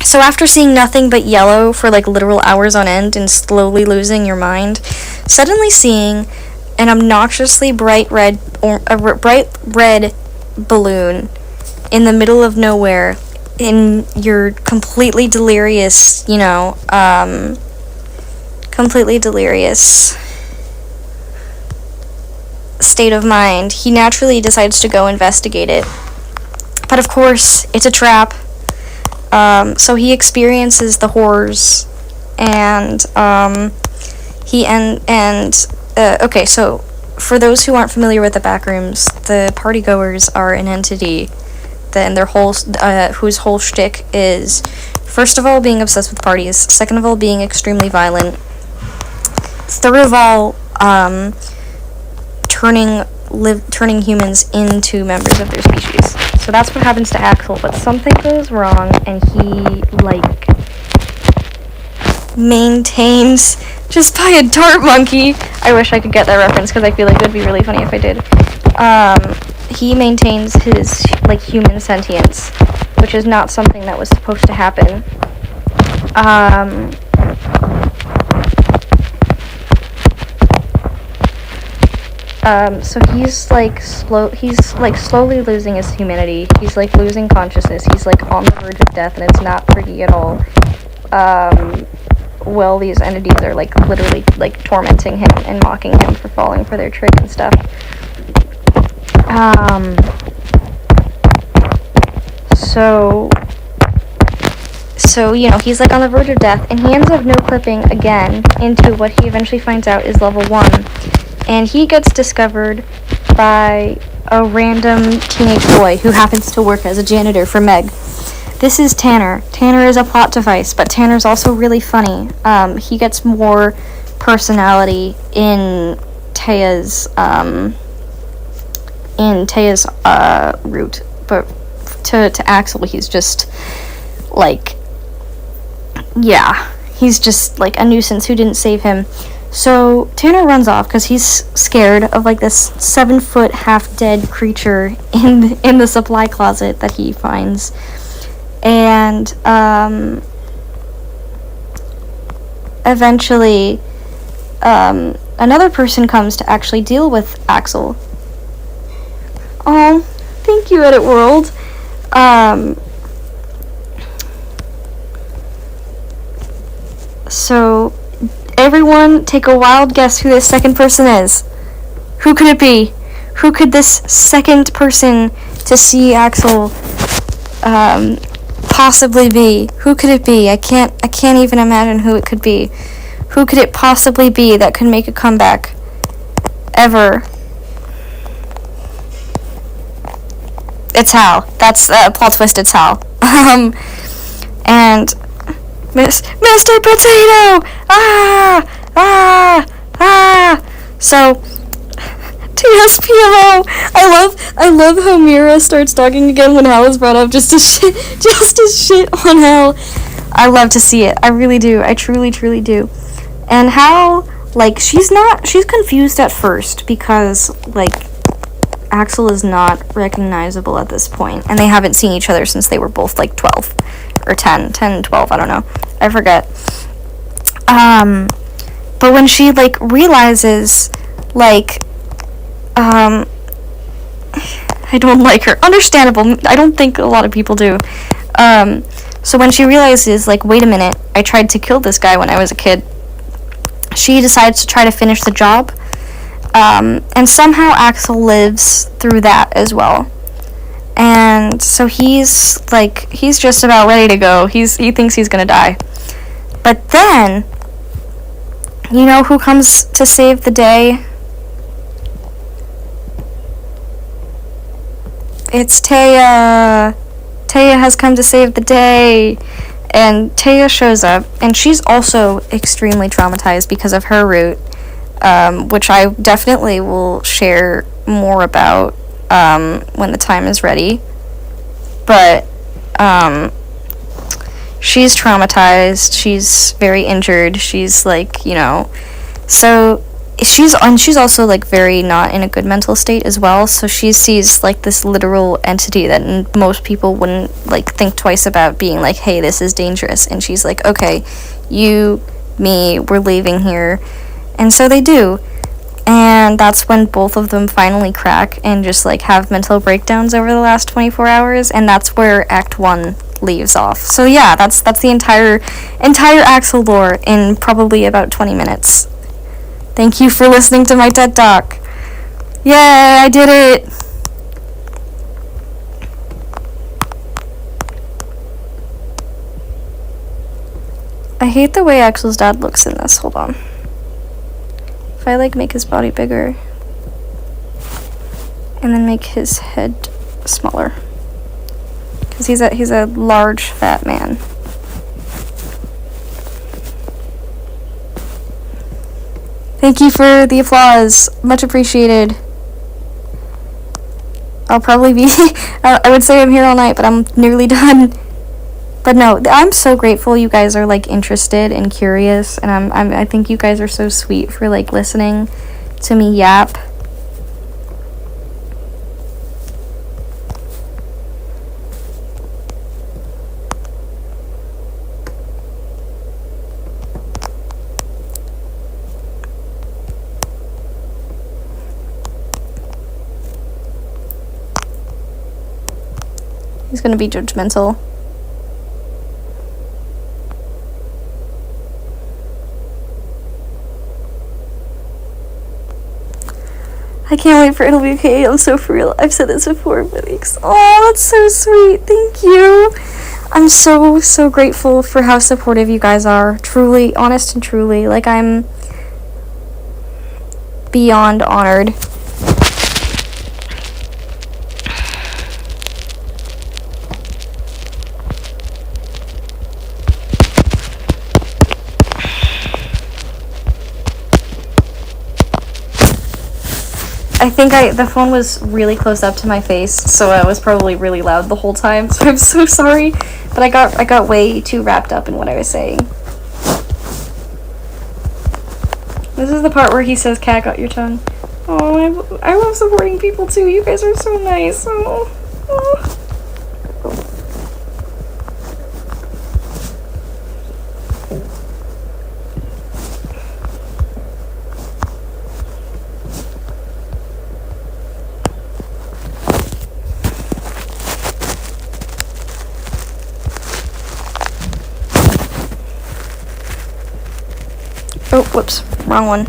So after seeing nothing but yellow for, like, literal hours on end and slowly losing your mind, suddenly seeing an obnoxiously bright red balloon in the middle of nowhere in your completely delirious, completely delirious state of mind, he naturally decides to go investigate it. But of course, it's a trap. So he experiences the horrors, and okay, so for those who aren't familiar with the backrooms, the partygoers are an entity then whose whole shtick is, first of all, being obsessed with parties, second of all, being extremely violent, third of all, turning humans into members of their species. So that's what happens to Axel, but something goes wrong, and he, like, maintains, just by a dart monkey, I wish I could get that reference, because I feel like it would be really funny if I did, he maintains his, like, human sentience, which is not something that was supposed to happen. So he's slowly losing his humanity. He's, like, losing consciousness. He's, like, on the verge of death, and it's not pretty at all. Well, these entities are, like, literally, like, tormenting him and mocking him for falling for their trick and stuff. So, you know, he's, like, on the verge of death, and he ends up no-clipping again into what he eventually finds out is level 1. And he gets discovered by a random teenage boy who happens to work as a janitor for Meg. This is Tanner. Tanner is a plot device, but Tanner's also really funny. He gets more personality in Taya's route, but to Axel, he's just, like, yeah, he's just, like, a nuisance who didn't save him. So Tanner runs off because he's scared of, like, this 7-foot half-dead creature in the supply closet that he finds. And eventually another person comes to actually deal with Axel. Oh, thank you, Edit World. So everyone take a wild guess who this second person is. Who could it be? Who could this second person to see Axel possibly be? Who could it be? I can't even imagine who it could be. Who could it possibly be that could make a comeback ever? It's Hal. That's plot twist. It's Hal. And Mr. Potato! So, TSPMO! I love how Mira starts talking again when Hal is brought up just to shit on Hal. I love to see it. I really do. I truly, truly do. And Hal, like, she's confused at first because, like, Axel is not recognizable at this point, and they haven't seen each other since they were both, like, 12. Or 10, 12, I don't know. I forget. But when she, like, realizes, like, I don't like her. Understandable. I don't think a lot of people do. So when she realizes, like, wait a minute, I tried to kill this guy when I was a kid, she decides to try to finish the job. And somehow Axel lives through that as well. And so he's just about ready to go. He thinks he's gonna die. But then, you know who comes to save the day? It's Taya. Taya has come to save the day. And Taya shows up, and she's also extremely traumatized because of her route, which I definitely will share more about when the time is ready. But she's traumatized, she's very injured, she's, like, you know, so she's also, like, very not in a good mental state as well. So she sees, like, this literal entity that most people wouldn't, like, think twice about being like, hey, this is dangerous. And she's like, okay, you, me, we're leaving here. And so they do. And that's when both of them finally crack and just, like, have mental breakdowns over the last 24 hours. And that's where Act 1 leaves off. So yeah, that's the entire Axel lore in probably about 20 minutes. Thank you for listening to my TED Talk. Yay, I did it! I hate the way Axel's dad looks in this. Hold on. If I, like, make his body bigger and then make his head smaller. Because he's a large, fat man. Thank you for the applause. Much appreciated. I'll probably be... I would say I'm here all night, but I'm nearly done. But no, I'm so grateful you guys are, like, interested and curious. And I think you guys are so sweet for, like, listening to me yap. He's gonna be judgmental. I can't wait for It'll Be Okay. I'm so for real. I've said this before, but oh, that's so sweet. Thank you. I'm so, so grateful for how supportive you guys are. Truly, honest and truly. Like, I'm beyond honored. I think the phone was really close up to my face, so I was probably really loud the whole time, so I'm so sorry, but I got way too wrapped up in what I was saying. This is the part where he says, "Cat got your tongue." Oh, I love supporting people too. You guys are so nice. Oh. Oh, whoops. Wrong one.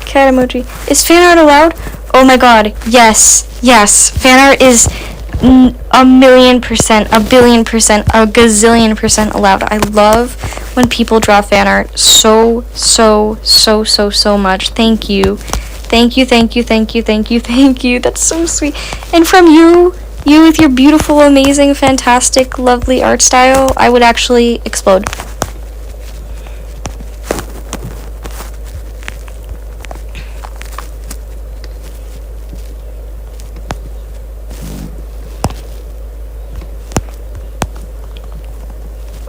Cat emoji. Is fan art allowed? Oh my god. Yes. Yes. Fan art is 1,000,000%, 1,000,000,000%, a gazillion percent allowed. I love when people draw fan art so much. Thank you. Thank you, thank you, thank you, thank you, thank you. That's so sweet. And from you with your beautiful, amazing, fantastic, lovely art style, I would actually explode.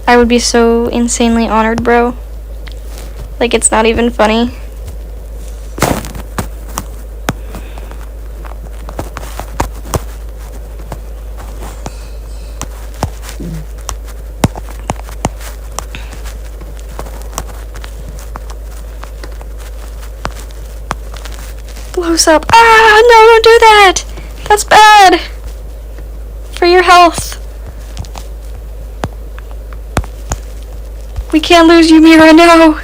I would be so insanely honored, bro. Like, it's not even funny. Blows up. Ah, no, don't do that. That's bad. For your health. We can't lose you, Mira, no!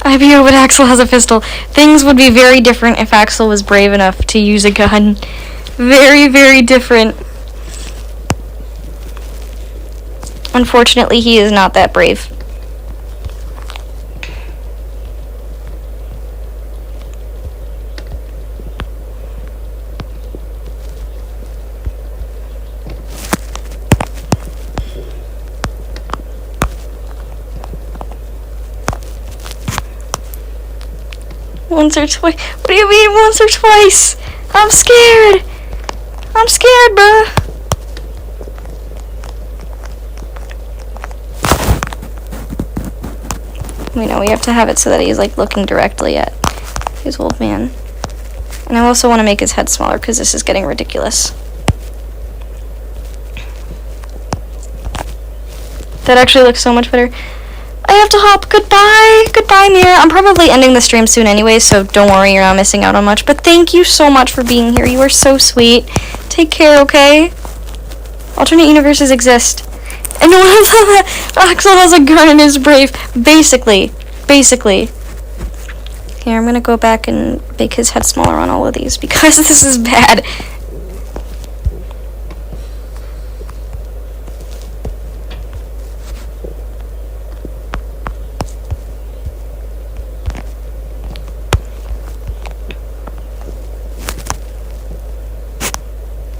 IBO, but Axel has a pistol. Things would be very different if Axel was brave enough to use a gun. Very, very different. Unfortunately, he is not that brave. Once or twice. What do you mean once or twice? I'm scared. I'm scared, bruh. We know we have to have it so that he's like looking directly at his old man. And I also want to make his head smaller because this is getting ridiculous. That actually looks so much better. I have to hop. Goodbye. Goodbye, Mira. I'm probably ending the stream soon anyway, so don't worry, you're not missing out on much. But thank you so much for being here. You are so sweet. Take care, okay? Alternate universes exist. And one of them, Axel has a gun and is brave. Basically. Here, I'm gonna go back and make his head smaller on all of these because this is bad.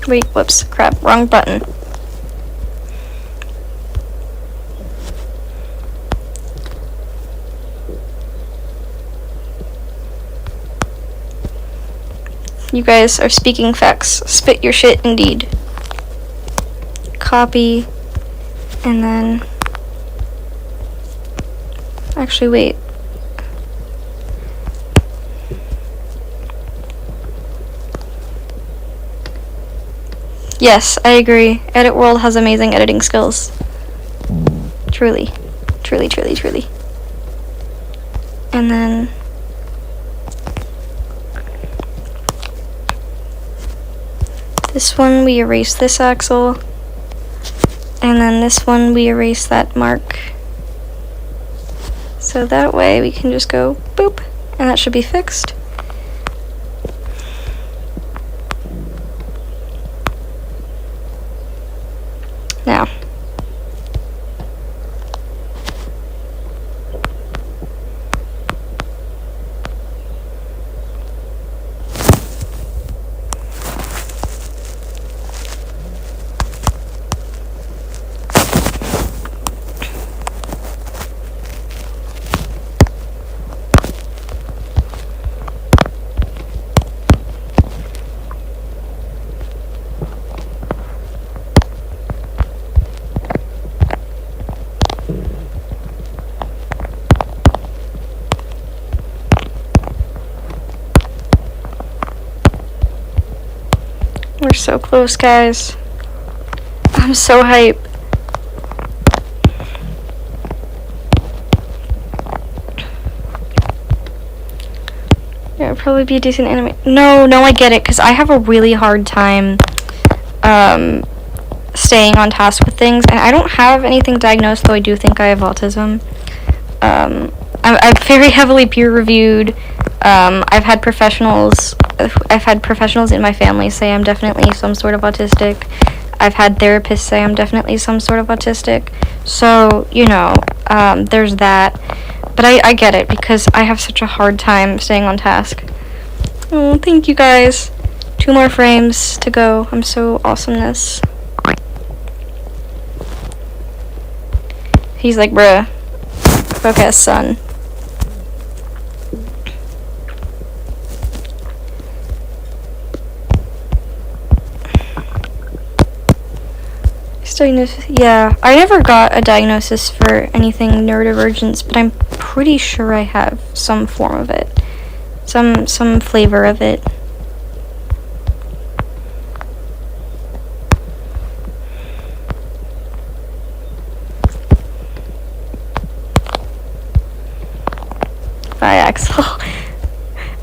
Wait, whoops, crap, wrong button. You guys are speaking facts. Spit your shit, indeed. Copy, and then... Actually, wait. Yes, I agree. Edit World has amazing editing skills. Truly. And then... This one, we erase this axle. And then this one, we erase that mark. So that way, we can just go boop, and that should be fixed. Now. We're so close, guys. I'm so hype. Yeah, it'd probably be a decent anime. No, I get it, because I have a really hard time staying on task with things, and I don't have anything diagnosed, though I do think I have autism. I'm very heavily peer-reviewed. I've had professionals in my family say I'm definitely some sort of autistic. I've had therapists say I'm definitely some sort of autistic. So, you know, there's that. But I get it, because I have such a hard time staying on task. Oh, thank you guys. 2 more frames to go. I'm so awesomeness. He's like, bruh, focus, son. Yeah, I never got a diagnosis for anything neurodivergence, but I'm pretty sure I have some form of it. Some flavor of it. Bye, Axel.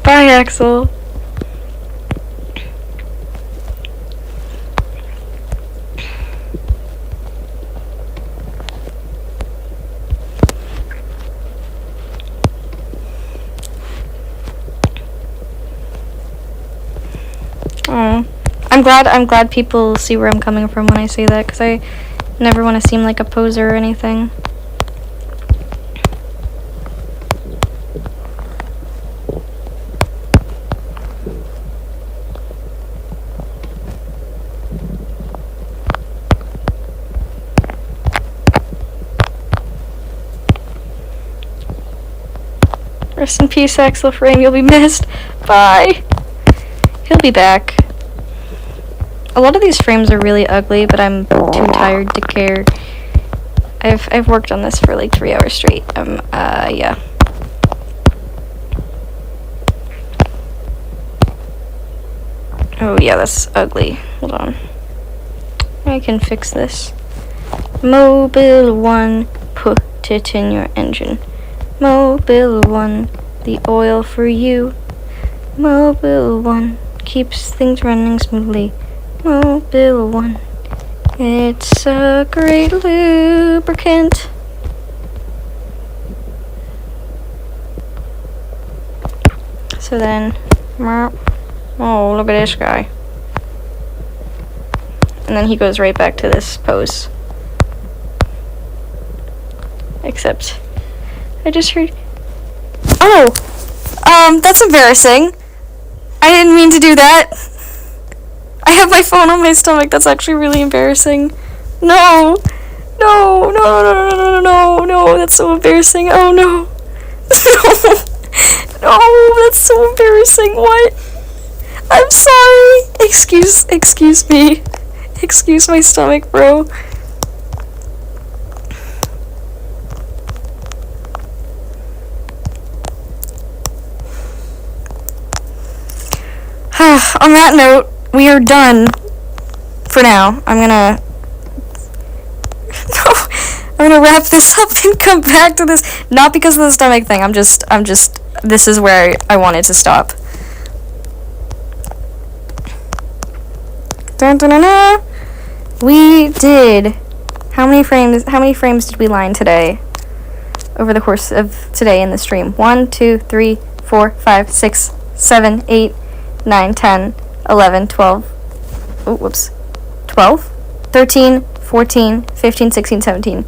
Bye, Axel. Oh, I'm glad people see where I'm coming from when I say that, because I never want to seem like a poser or anything. Rest in peace, Axel Frame. You'll be missed. Bye. He'll be back. A lot of these frames are really ugly, but I'm too tired to care. I've worked on this for like 3 hours straight. Yeah. Oh yeah, that's ugly. Hold on. I can fix this. Mobile 1, put it in your engine. Mobile 1, the oil for you. Mobile 1, keeps things running smoothly. Mobile 1, It's a great lubricant. So then, oh, look at this guy. And then he goes right back to this pose. Except, I just heard, oh, that's embarrassing. I didn't mean to do that. I have my phone on my stomach. That's actually really embarrassing. No, no, no, no, no, no, no, no, that's so embarrassing. Oh no, no, no, that's so embarrassing. What? I'm sorry. Excuse me. Excuse my stomach, bro. On that note, we are done for now. I'm gonna wrap this up and come back to this. Not because of the stomach thing. I'm just this is where I wanted to stop. Dun, dun, dun, dun. We did how many frames did we line today? Over the course of today in the stream. 1, 2, 3, 4, 5, 6, 7, 8, 9, 10, 11, 12, oh, whoops, 12, 13, 14, 15, 16, 17,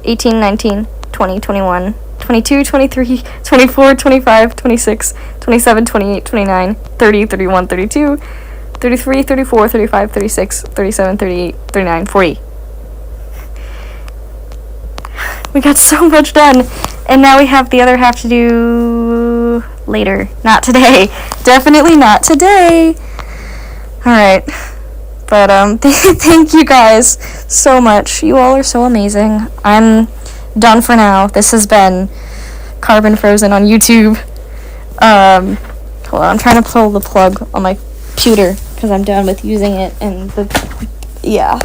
18, 19, 20, 21, 22, 23, 24, 25, 26, 27, 28, 29, 30, 31, 32, 33, 34, 35, 36, 37, 38, 39, 40. We got so much done, and now we have the other half to do later. Not today. Definitely not today. Alright. But, thank you guys so much. You all are so amazing. I'm done for now. This has been Carbon Frozen on YouTube. Hold on, I'm trying to pull the plug on my computer, because I'm done with using it, and yeah.